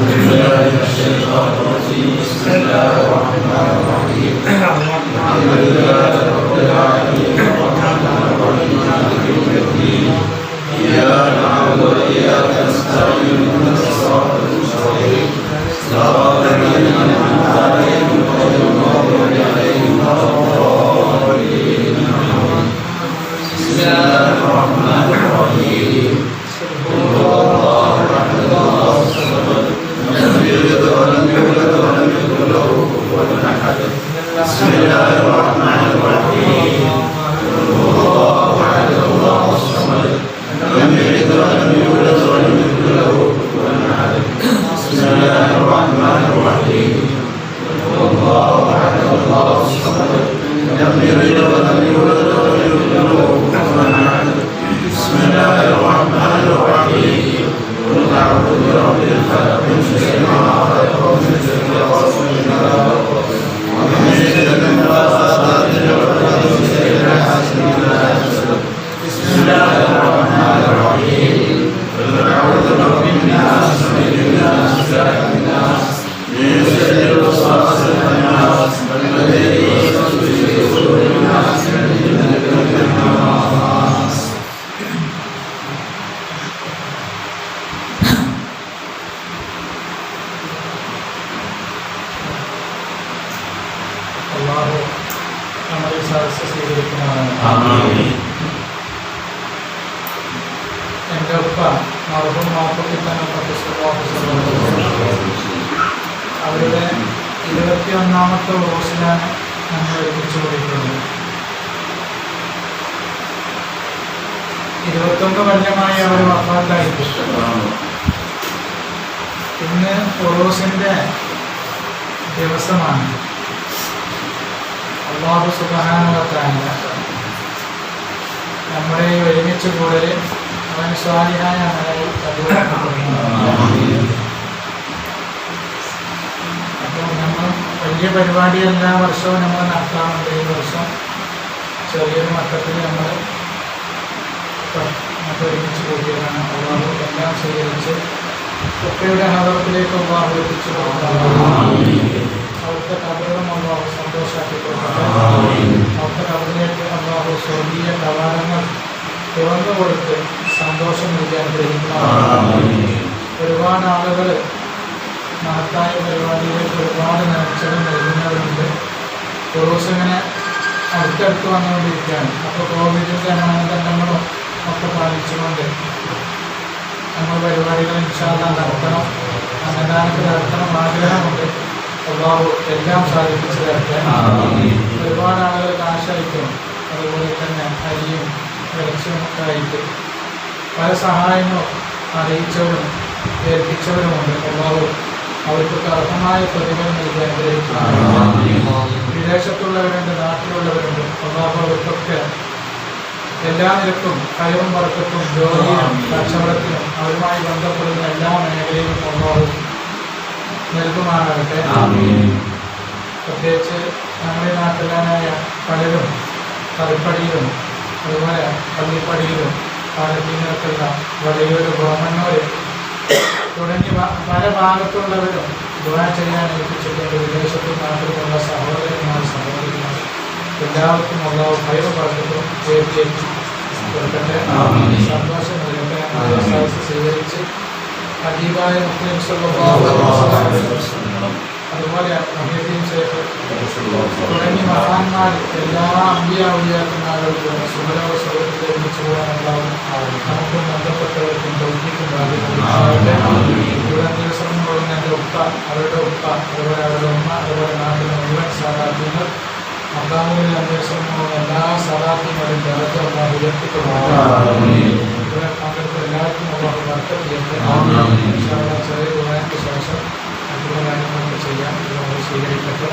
بالله من الشيطان الرجيم بسم الله الرحمن الرحيم الحمد لله رب العالمين الرحمن الرحيم مالك يوم الدين إياك نعبد وإياك نستعين اهدنا الصراط المستقيم صراط الذين أنعمت عليهم غير المغضوب عليهم ولا الضالين بسم الله الرحمن الرحيم قل هو الله أحد الله الصمد لم يلد ولم يولد ولم يكن له كفوا أحد بسم الله الرحمن الرحيم قل هو الله أحد الله الصمد لم يلد ولم يولد ولم يكن له كفوا أحد بسم الله الرحمن الرحيم قل هو الله أحد الله الصمد لم يلد ولم يولد ولم يكن له كفوا أحد بسم الله الرحمن الرحيم قل أعوذ برب الفلق من شر ما خلق ومن شر غاسق إذا وقب ومن شر النفاثات في العقد ومن شر حاسد إذا حسد بسم الله الرحمن الرحيم قل أعوذ برب الناس ملك الناس إله الناس من شر الوسواس الخناس الذي يوسوس في صدور الناس من الجنة والناس. അല്ലാഹു നമ്മുടെ സദസ്സ് സ്വീകരിക്കുന്നതാണ്. എൻ്റെ ഉപ്പ മർഹൂം അവരുടെ 21ാമത്തെ ഉറൂസിലാണ് നമ്മൾ ഒരുമിച്ച് കൂടിയിട്ടുള്ളത്. 21 കൊല്ലമായി അവർ വഫാത്തായിട്ട് ഇന്ന് ഉറൂസിൻ്റെ ദിവസമാണ്. അല്ലാഹു സുബ്ഹാനഹു വ തആല നമ്മുടെ ഒരുമിച്ച് കൂടൽ അവൻ സ്വാലിഹായ അമലായി അപ്പോൾ നമ്മൾ വലിയ പരിപാടി എല്ലാ വർഷവും നമ്മൾ നടത്താറുണ്ട്. ഈ വർഷം ചെറിയൊരു മട്ടത്തിൽ നമ്മൾ ഒരുമിച്ച് കൂട്ടിയതാണ്. അല്ലാഹു എല്ലാം സ്വീകരിച്ച് കുട്ടിയുടെ ഹദറത്തിലേക്ക് അല്ലാഹു എത്തിച്ചു അവിടുത്തെ കബറും അല്ലാഹു സന്തോഷമാക്കി കൊടുക്കട്ടെ. അവിടുത്തെ കബറിലേക്ക് അല്ലാഹു സ്വർഗീയ കവാടങ്ങൾ തുറന്നു കൊടുത്ത് സന്തോഷം നൽകി അനുഗ്രഹിക്കുന്നതാണ്. ഒരുപാട് ആളുകൾ മഹത്തായ പരിപാടിയിലേക്ക് ഒരുപാട് നേർച്ചകൾ നൽകുന്നവരുണ്ട്. ഉറൂസിങ്ങനെ അടുത്തടുത്ത് വന്നുകൊണ്ടിരിക്കുകയാണ്. അപ്പോൾ കോവിഡിൻ്റെ മാനദണ്ഡങ്ങളും ഒക്കെ പാലിച്ചുകൊണ്ട് നമ്മൾ പരിപാടികൾ ഇൻഷാ അല്ലാഹ് നടത്തണം, അന്നദാനത്തിൽ നടത്തണം ആഗ്രഹമുണ്ട്. അല്ലാഹു എല്ലാം സാധിപ്പിച്ചു തരട്ടെ. ഒരുപാട് ആളുകൾ കാശയക്കും, അതുപോലെ തന്നെ അരിയും ഇറച്ചിയുമൊക്കെ ആയിട്ട് പല സഹായങ്ങളും അറിയിച്ചവരും ഏൽപ്പിച്ചവരുമുണ്ട്. അല്ലാഹു അവർക്കൊക്കെ അർഹമായ പ്രതിഫലം നൽകി അനുഗ്രഹിക്കുന്നു. വിദേശത്തുള്ളവരുണ്ട്, നാട്ടിലുള്ളവരുണ്ട്. അല്ലാഹു അവർക്കൊക്കെ എല്ലാ നിരക്കും കഴിവും വർക്കത്തും ജോലിയിലും കച്ചവടത്തിനും അവരുമായി ബന്ധപ്പെടുന്ന എല്ലാ മേഖലയിലും അല്ലാഹു നൽകുമാറാകട്ടെ. പ്രത്യേകിച്ച് നമ്മുടെ നാട്ടുകാരായ പലരും കറിപ്പടിയിലും അതുപോലെ പള്ളിപ്പടിയിലും പാലത്തീനൊക്കെയുള്ള വടയൂർ ഗോമണ്ണൂർ തുടങ്ങി പല ഭാഗത്തുള്ളവരും ദുആ ചെയ്യാൻ ഏൽപ്പിച്ചിട്ടുണ്ട്. വിദേശത്തും നാട്ടിലുമുള്ള സഹോദരന്മാർ സഹോദരിമാർ എല്ലാവർക്കും അല്ലാഹു ഖൈർ ബർക്കത്തും ഏൽപ്പിച്ചു കൊടുക്കട്ടെ. സന്തോഷം നൽകട്ടെ. സ്വീകരിച്ച് ഹബീബായ മുസ്ലിം സല്ലല്ലാഹു അലൈഹി വസല്ലം അതുപോലെ മുഹീദ്ദീൻ ശൈഖ് തുടങ്ങി മഹാന്മാർ എല്ലാ അമ്പിയാവുലിയാക്കന്മാരോടും സുബലവും സുഹൃത്തുക്കൾ ഒരുമിച്ച് പോകാനുണ്ടാവും. നമുക്കും ബന്ധപ്പെട്ടവർക്കും തൗഫീഖും ഇവിടെ ദിവസം പോകുന്ന എൻ്റെ ഉപ്പ, അവരുടെ ഉപ്പ, അതുപോലെ അവരുടെ ഉമ്മ, അതുപോലെ നാട്ടിലെ മുഴുവൻ സാധാത്യങ്ങൾ മക്കാമുകളിൽ അന്വേഷണം പോകുന്ന എല്ലാ സാധാത്യങ്ങളും ജനത്തെ അല്ലാഹു ഉയർത്തിക്കൊള്ളും. ഇവിടെ പങ്കെടുത്ത എല്ലാവർക്കും അല്ലാഹു ബർക്കത്ത് ചെയ്യട്ടെ. ചെറിയ ദുആക്ക് ശേഷം മറ്റുള്ള കാര്യങ്ങളൊക്കെ ചെയ്യാൻ നമ്മൾ സ്വീകരിക്കട്ടെ.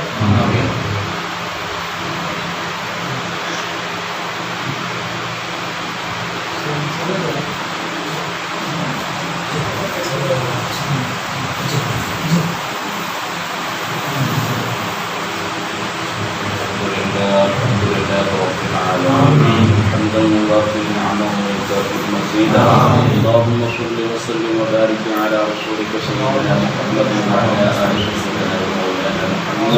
الحمد لله رب العالمين حمدا يوافي نعمه ويكافئ مزيدا اللهم صل صل وسلم وبارك على رسولك سيدنا محمد وعلى آله وصحبه ومولانا محمد.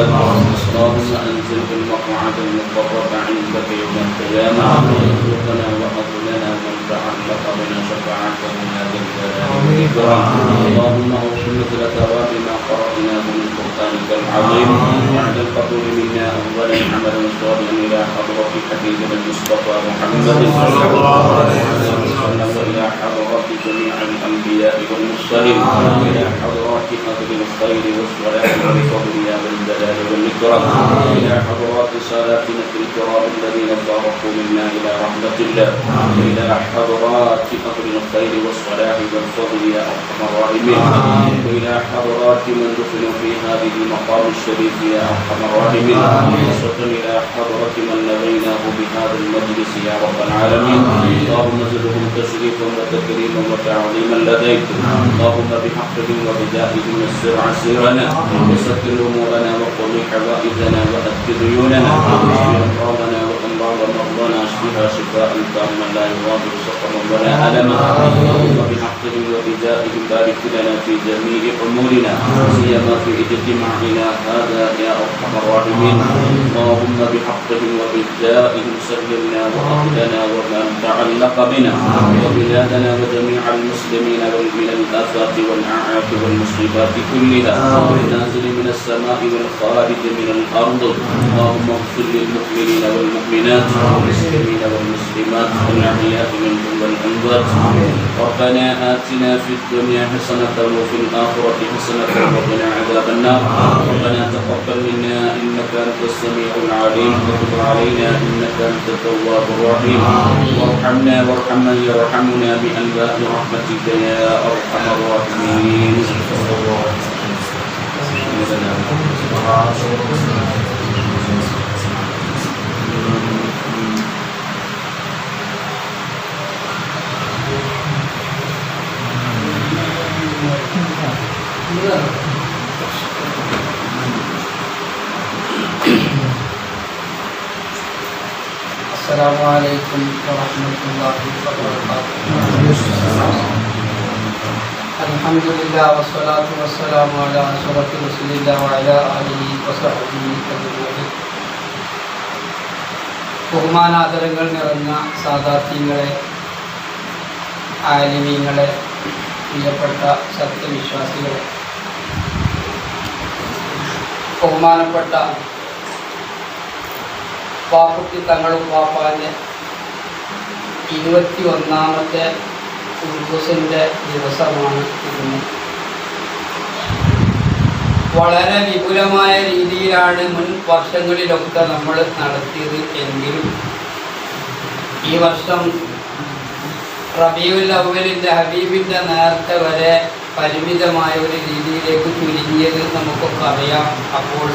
اللهم أنزل بالمقعد المقرب عندك يوم القيامة وارزقنا وهب لنا من تعلق بنا شفاعته يا ذا الجلال والإكرام. اللهم اوصل مثل ثواب ما قرأناه من قرآنك العظيم وعد القبول منا أولا عملا صالحا إلى حضرة حبيبنا المصطفى محمد صلى الله عليه وسلم وإلى حضرات جميع الأنبياء والمرسلين وإلى حضرات أهل الخير والصلاح والفضل يا ذا الجلال والإكرام وإلى حضرات ساداتنا الكرام الذين فارقوا منا إلى رحمة الله وإلى حضرات أهل الخير والصلاح والفضل يا أرحم الراحمين وإلى حضرات من دفنوا في هذه المقام الشريف يا أرحم الراحمين خاصة إلى حضرة من نبيناه بهذا المجلس يا رب العالمين. اللهم زدهم تشريفا وتكريما وتعظيما لديك. اللهم بحقهم وبجاههم يسر عسيرنا وسكر أمورنا وقضي حوائجنا وأد ديوننا واشف أمراضنا وأمراض مرضانا اشفها شفاء تاما لا يغادر سقما ولا ألما. اللهم بحقهم وبجاههم بارك لنا في جميع أمورنا سيما في اجتماعنا هذا يا أرحم الراحمين. اللهم بحقهم وبجاههم سلمنا وأهلنا ومن تعلق بنا وبلادنا وجميع المسلمين من الآفات والأعاف والمصيبات كلها النازل من السماء والخارج من الأرض. اللهم اغفر للمؤمنين والمؤمنات والمسلمين والمسلمات الأحياء منهم والأموات. ربنا آتنا في الدنيا حسنة وفي الآخرة حسنة وقنا عذاب النار. ربنا تقبل منا إنك أنت السميع العليم وتب علينا إنك أنت التواب الرحيم. وارحمنا وارحم من يرحمنا بأنواع رحمتك يا أرحم الراحمين. السلام عليكم ورحمة الله وبركاته. الحمد لله والصلاة والسلام على أشرف رسول الله وعلى آله وصحبه أجمعين. ബഹുമാനാദരങ്ങൾ നിറഞ്ഞ സാദാത്യങ്ങളെ, ആലിമീങ്ങളെ, പ്രിയപ്പെട്ട സത്യവിശ്വാസികളെ, ബഹുമാനപ്പെട്ട പാപ്പുട്ടി തങ്ങളും പാപ്പാൻ്റെ 21ാമത്തെ ഉറുസിൻ്റെ ദിവസമാണ് ഇന്ന്. വളരെ വിപുലമായ രീതിയിലാണ് മുൻ വർഷങ്ങളിലൊക്കെ നമ്മൾ നടത്തിയത് എങ്കിലും ഈ വർഷം റബീഉൽ അവ്വലിൻ്റെ ഹബീബിൻ്റെ നേരത്തെ വരെ പരിമിതമായ ഒരു രീതിയിലേക്ക് ചുരുങ്ങിയത് നമുക്കൊക്കെ അറിയാം. അപ്പോൾ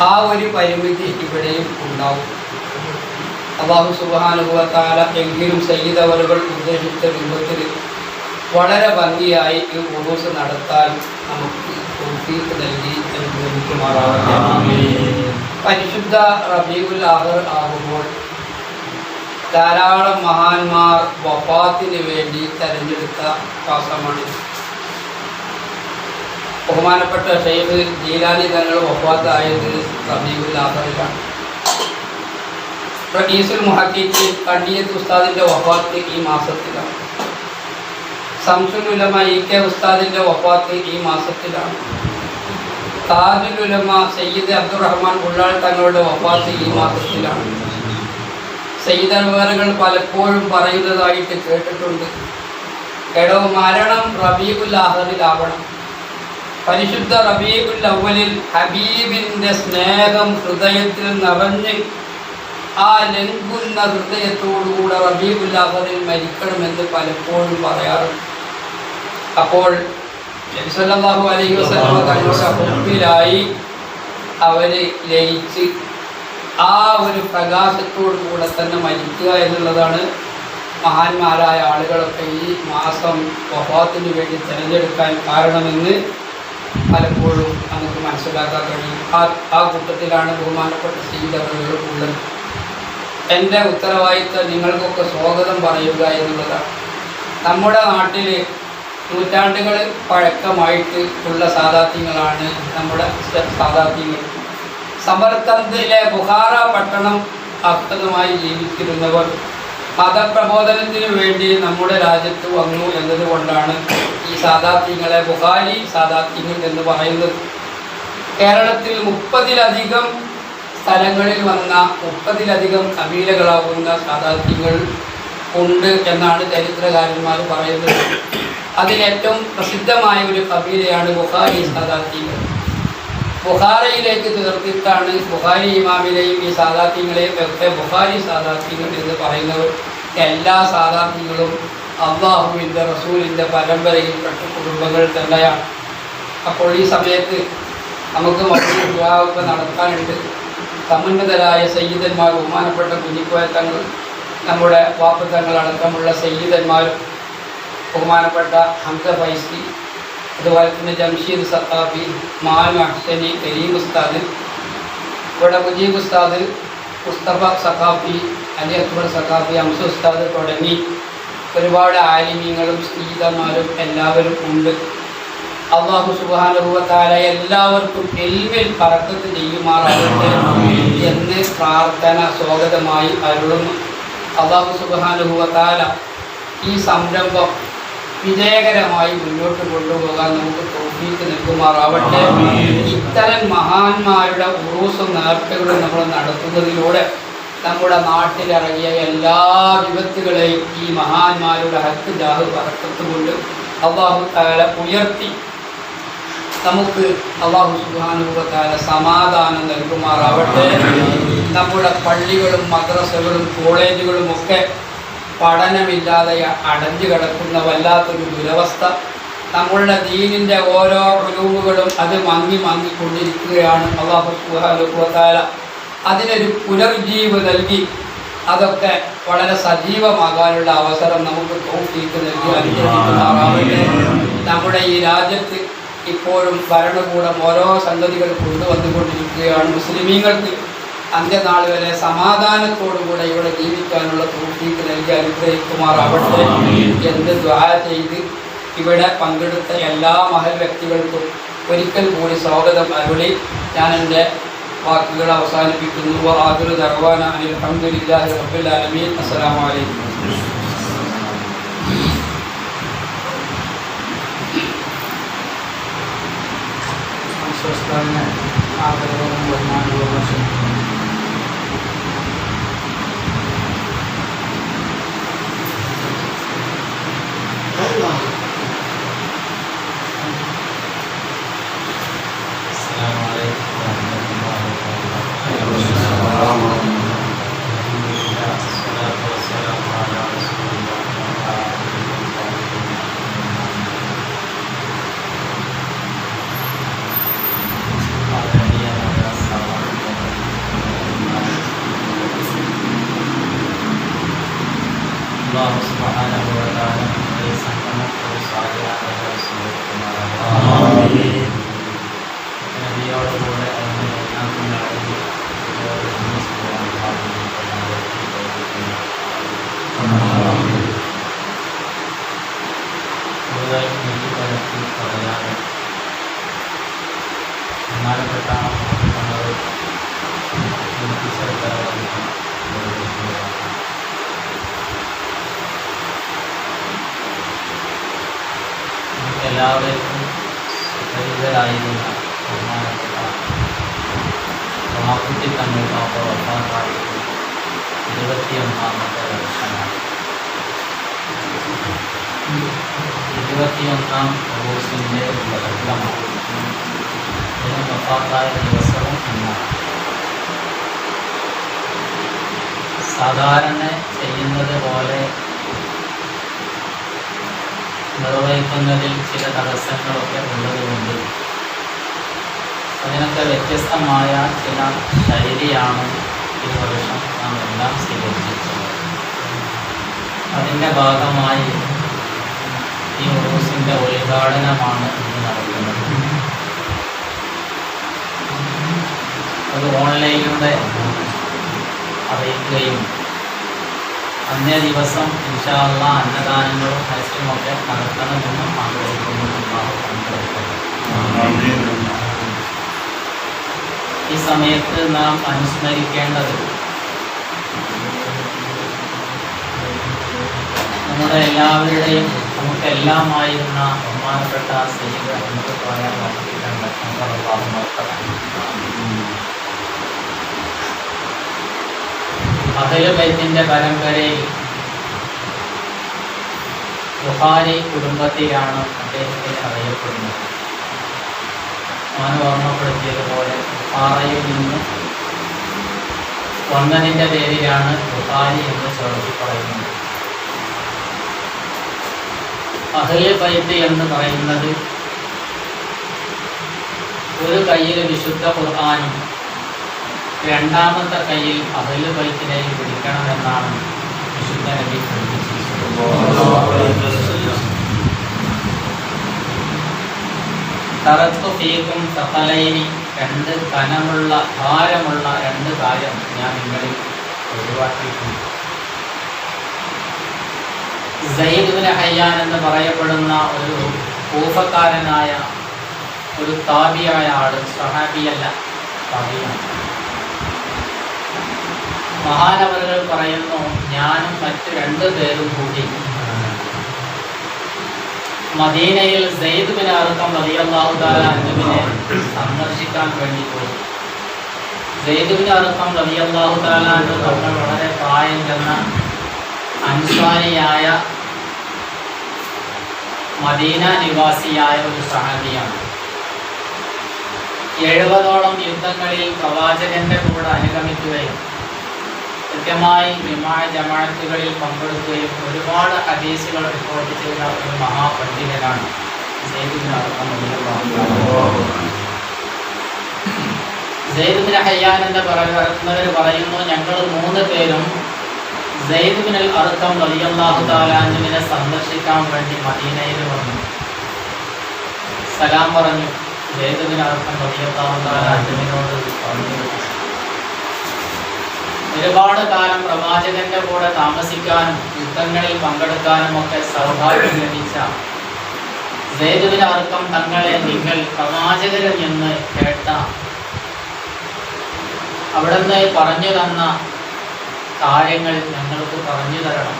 ആ ഒരു പരിമിതി ഇവിടെയും ഉണ്ടാവും. അല്ലാഹു സുബ്ഹാനഹു വ തആല എങ്കിലും സയ്യിദ് അവറുകൾ ഉദ്ദേശിച്ച രൂപത്തിൽ വളരെ ഭംഗിയായി ഈ ഉറൂസ് നടത്താൻ നമുക്ക് തൗഫീഖ് നൽകി അനുഗ്രഹിക്കുമാറാവട്ടെ. പരിശുദ്ധ റബീഉൽ ആഖിർ ആകുമ്പോൾ ധാരാളം മഹാന്മാർ വഫാത്തിന് വേണ്ടി തെരഞ്ഞെടുത്ത മാസമാണ്. ബഹുമാനപ്പെട്ട ഷെയ്ഖ് ജീലാനി തങ്ങൾ വഫാത്തായത് റബീഉൽ ആഖിറിലാണ്. റഈസുൽ മുഹഖഖീൻ കണ്ണിയത്ത് ഉസ്താദിൻ്റെ വഫാത്ത് ഈ മാസത്തിലാണ്. ശംസുൽ ഉലമ ഇ.കെ. ഉസ്താദിൻ്റെ വഫാത്ത് ഈ മാസത്തിലാണ്. താജുൽ ഉലമ സയ്യിദ് അബ്ദുറഹ്മാൻ ഉള്ളാൾ തങ്ങളുടെ വഫാത്ത് ഈ മാസത്തിലാണ്. സയ്യിദ് അൻവറുകൾ പലപ്പോഴും പറയുന്നതായിട്ട് കേട്ടിട്ടുണ്ട്, എടോ മരണം റബീഉൽ ആഖിറിലാവണം. പരിശുദ്ധ റബീഉൽ അവ്വലിൽ ഹബീബിൻ്റെ സ്നേഹം ഹൃദയത്തിൽ നിറഞ്ഞ് ആ ലംഘുന്ന ഹൃദയത്തോടുകൂടെ റബീഉൽ ആഖിറിൽ മരിക്കണമെന്ന് പലപ്പോഴും പറയാറുണ്ട്. അപ്പോൾ നബി സല്ലല്ലാഹു അലൈഹി വസല്ലം തങ്ങളുടെ ഹുബ്ബിലായി അവർ ലയിച്ച് ആ ഒരു പ്രകാശത്തോടുകൂടെ തന്നെ മരിക്കുക എന്നുള്ളതാണ് മഹാന്മാരായ ആളുകളൊക്കെ ഈ മാസം വഫാത്തിന് വേണ്ടി തിരഞ്ഞെടുക്കാൻ കാരണമെന്ന് പലപ്പോഴും നമുക്ക് മനസ്സിലാക്കാൻ കഴിയും. ആ കൂട്ടത്തിലാണ് ബഹുമാനപ്പെട്ട സയ്യിദ് അവറുകൾ ഉള്ളത്. എൻ്റെ ഉത്തരവാദിത്തം നിങ്ങൾക്കൊക്കെ സ്വാഗതം പറയുക എന്നുള്ളതാണ്. നമ്മുടെ നാട്ടിൽ നൂറ്റാണ്ടുകൾ പഴക്കമായിട്ട് ഉള്ള സാദാത്യങ്ങളാണ് നമ്മുടെ സാദാത്യങ്ങൾ. സമർക്കന്ദിലെ ബുഖാറ പട്ടണം ആസ്പദമായി ജീവിച്ചിരുന്നവർ മതപ്രബോധനത്തിനു വേണ്ടി നമ്മുടെ രാജ്യത്ത് വന്നു എന്നതുകൊണ്ടാണ് ഈ സാദാത്യങ്ങളെ ബുഖാരി സാദാത്യങ്ങൾ എന്ന് പറയുന്നത്. കേരളത്തിൽ 30-ലധികം സ്ഥലങ്ങളിൽ വന്ന 30-ലധികം കബീലകളാവുന്ന സാദാത്യങ്ങൾ ഉണ്ട് എന്നാണ് ചരിത്രകാരന്മാർ പറയുന്നത്. അതിലേറ്റവും പ്രസിദ്ധമായ ഒരു കബീലയാണ് ബുഖാരി സാദാത്യങ്ങൾ. ബുഖാരയിലേക്ക് ചേർത്തിട്ടാണ് ബുഖാരി ഇമാമിനെയും ഈ സാദാത്യങ്ങളെയും ഒക്കെ ബുഖാരി സാദാത്യങ്ങൾ എന്ന് പറയുന്നവർ. എല്ലാ സാദാത്യങ്ങളും അള്ളാഹുവിൻ്റെ റസൂലിൻ്റെ പരമ്പരയിൽപ്പെട്ട കുടുംബങ്ങൾ തന്നെയാണ്. അപ്പോൾ ഈ സമയത്ത് നമുക്ക് മറ്റൊരു വിവാഹമൊക്കെ നടത്താനുണ്ട്. സമുന്നതരായ സയ്യിദന്മാർ, ബഹുമാനപ്പെട്ട കുഞ്ഞിക്കോയ തങ്ങൾ, നമ്മുടെ വാപ്പത്തങ്ങൾ അടക്കമുള്ള സയ്യിദന്മാരും, ബഹുമാനപ്പെട്ട ഹംസ ഫൈസി, അതുപോലെ തന്നെ ജംഷീദ് സത്താഫി, മാനു അഹ്സനി, കരീം ഉസ്താദ്, ഇവിടെ മുജീബ് ഉസ്താദ്, മുസ്തഫ സഖാഫി, അലി അക്ബർ സഖാഫി, ഹംസ ഉസ്താദ് തുടങ്ങി ഒരുപാട് ആലിമീങ്ങളും സ്നേഹിതന്മാരും എല്ലാവരും ഉണ്ട്. അല്ലാഹു സുബ്ഹാനഹു വ തആല എല്ലാവർക്കും ഇൽമിൽ ബറക്കത്ത് ചെയ്യുമാറാകട്ടെ എന്ന് പ്രാർത്ഥന സ്വാഗതമായി അരുളുന്നു. അല്ലാഹു സുബ്ഹാനഹു വ തആല ഈ സംരംഭം വിജയകരമായി മുന്നോട്ട് കൊണ്ടുപോകാൻ നമുക്ക് തൗഫീഖ് നൽകുമാറാവട്ടെ. ഇത്തരം മഹാന്മാരുടെ ഉറൂസും നേർച്ചകളും നമ്മൾ നടത്തുന്നതിലൂടെ നമ്മുടെ നാട്ടിലിറങ്ങിയ എല്ലാ വിപത്തുകളെയും ഈ മഹാന്മാരുടെ ഹക്ക് ജാഹ് ബറക്കത്ത് കൊണ്ട് അല്ലാഹു തആല ഉയർത്തി നമുക്ക് അല്ലാഹു സുബ്ഹാനഹു വ തആല സമാധാനം നൽകുമാറാവട്ടെ. നമ്മുടെ പള്ളികളും മദ്രസകളും കോളേജുകളും ഒക്കെ പഠനമില്ലാതെ അടഞ്ഞു കിടക്കുന്ന വല്ലാത്തൊരു ദുരവസ്ഥ. നമ്മളുടെ ദീനിൻ്റെ ഓരോ ഉലൂമുകളും അത് മങ്ങിക്കൊണ്ടിരിക്കുകയാണ്. അല്ലാഹു സുബ്ഹാനഹു വ തആല അതിനൊരു പുനർജീവ് നൽകി അതൊക്കെ വളരെ സജീവമാകാനുള്ള അവസരം നമുക്ക് തൗഫീഖ് നൽകി അനുഗ്രഹിക്കുമാറാവട്ടെ. നമ്മുടെ ഈ രാജ്യത്ത് ഇപ്പോഴും ഭരണകൂടം ഓരോ സംഗതികൾ കൊണ്ടുവന്നുകൊണ്ടിരിക്കുകയാണ്. മുസ്ലിമീങ്ങൾക്ക് അന്ത്യനാൾ വരെ സമാധാനത്തോടുകൂടെ ഇവിടെ ജീവിക്കാനുള്ള തൗഫീഖ് നൽകി അനുഗ്രഹിക്കുമാറാവട്ടെ എന്ന് ദുആ ചെയ്ത് ഇവിടെ പങ്കെടുത്ത എല്ലാ മഹൽ വ്യക്തികൾക്കും ഒരിക്കൽ കൂടി സ്വാഗതം അരുളി ഞാൻ എൻ്റെ വാക്കുകൾ അവസാനിപ്പിക്കുന്നു. വആഖിറു ദഅ്വാന അനിൽ ഹംദുലില്ലാഹി റബ്ബിൽ ആലമീൻ. അസ്സലാമു അലൈക്കും. ആദരവും ബഹുമാനവും Allah Subhanahu wa ta'ala memberi sangat kesusahan kepada semua Amin. Nabiയോടുകൂടെ അതിനെ കൂടുതൽ നീക്കി പരത്തി പറയാതെ ബഹുമാനപ്പെട്ട എല്ലാവർക്കും സുപരിചിതരായിരുന്ന ബഹുമാനപ്പെട്ട വാക്കുട്ടി തങ്ങൾ ബാബ വഫാത്തായി 21-ാമത്തെ വർഷമാണ്. 21-ാം റോസിൻ്റെ ലഗ്നമാണ്. ഇതിന് വഫാത്തായ ദിവസവും എന്നാണ്. സാധാരണ ചെയ്യുന്നത് പോലെ നിർവഹിക്കുന്നതിൽ ചില തടസ്സങ്ങളൊക്കെ ഉള്ളതുകൊണ്ട് അതിനൊക്കെ വ്യത്യസ്തമായ ചില ശൈലിയാണ് ഈ വർഷം നാം എല്ലാം സ്വീകരിച്ചിട്ടുള്ളത്. അതിൻ്റെ ഭാഗമായി ഈ ഉറൂസിൻ്റെ ഉദ്ഘാടനമാണ് ഇന്ന് നടക്കുന്നത്. അത് ഓൺലൈനിലൂടെ അറിയിക്കുകയും അന്നേ ദിവസം ഇൻഷാ അല്ലാഹ് അന്നദാനങ്ങളും പരസ്യവുമൊക്കെ നടത്തണമെന്നും ആഗ്രഹിക്കുന്നു. അല്ലാഹു അനുഗ്രഹിക്കട്ടെ. ഈ സമയത്ത് നാം അനുസ്മരിക്കേണ്ടത് നമ്മുടെ എല്ലാവരുടെയും നമുക്കെല്ലാമായിരുന്ന ബഹുമാനപ്പെട്ട സയ്യിദ് അഹ്മദ് കോയ അഹ്ലു ബൈത്തിന്റെ പരമ്പരയിൽ ബുഖാരി കുടുംബത്തിലാണ് അദ്ദേഹത്തെ അറിയപ്പെടുന്നത്. ഞാൻ ഓർമ്മപ്പെടുത്തിയതുപോലെ ബുഖാറയിൽ നിന്ന് വന്നതിൻ്റെ പേരിലാണ് ബുഖാരി എന്ന് ചേർത്ത് പറയുന്നത്. അഹ്ലു ബൈത്ത് എന്ന് പറയുന്നത് ഒരു കയ്യിൽ വിശുദ്ധ ഖുർആനും രണ്ടാമത്തെ കയ്യിൽ അഹ്ലു ബൈത്തിനെ പിടിക്കണമെന്നാണ് വിശുദ്ധ നബി തറത്തു ഫീക്കും സഖലൈനി, രണ്ട് കനമുള്ള ഭാരമുള്ള രണ്ട് കാര്യം ഞാൻ നിങ്ങളിൽ ഒഴിവാക്കിയിട്ടുണ്ട്. സയ്യിദ് ഇബ്നു ഹയ്യാൻ എന്ന് പറയപ്പെടുന്ന ഒരു കൂഫക്കാരനായ ഒരു താബിയായ ആള്, സ്വഹാബിയല്ല, താബിയാണ്. മഹാനവറുകൾ പറയുന്നു, ഞാനും മറ്റ് 2 പേരും കൂടി മദീനയിൽ സയ്യിദ് ബിൻ അർഖം റളിയല്ലാഹു തആല അൻഹുവിനെ സന്ദർശിക്കാൻ വേണ്ടി പോയി. സയ്യിദ് ബിൻ അർഖം റളിയല്ലാഹു തആല അൻഹു തങ്ങൾ വളരെ പ്രായം ചെന്ന അൻസാരിയായ മദീന നിവാസിയായ ഒരു സഹാബിയാണ്. 70ഓളം യുദ്ധങ്ങളിൽ പ്രവാചകന്റെ കൂടെ അനുഗമിക്കുകയും കൃത്യമായി ജമാഅത്തുകളിൽ പങ്കെടുക്കുകയും ഒരുപാട് ഹദീസുകൾ റിപ്പോർട്ട് ചെയ്ത ഒരു മഹാപണ്ഡിതനാണ് സയ്യിദ് ഇബ്നു അർഖം റളിയല്ലാഹു അൻഹു. സയ്യിദ് ഇബ്നു ഹയ്യാൻ എന്ന് പറയുന്നവർ പറയുന്നു, ഞങ്ങൾ 3 പേരും സയ്യിദ് ഇബ്നു അർഖം റളിയല്ലാഹു തആല അൻഹുവിനെ സന്ദർശിക്കാൻ വേണ്ടി മദീനയിൽ വന്നു. സലാം പറഞ്ഞു. സയ്യിദ് ഇബ്നു അർഖം റളിയല്ലാഹു തആല അൻഹുവിനോട് പറഞ്ഞു, ഒരുപാട് കാലം പ്രവാചകന്റെ കൂടെ താമസിക്കാനും യുദ്ധങ്ങളിൽ പങ്കെടുക്കാനും ഒക്കെ സൗഭാഗ്യം ലഭിച്ച സയ്യിദ് ഇബ്നു അർഖം തങ്ങളെ നിങ്ങൾ പ്രവാചകരിൽ നിന്ന് കേട്ട അവിടുന്ന് പറഞ്ഞു തന്ന കാര്യങ്ങൾ ഞങ്ങൾക്ക് പറഞ്ഞു തരണം.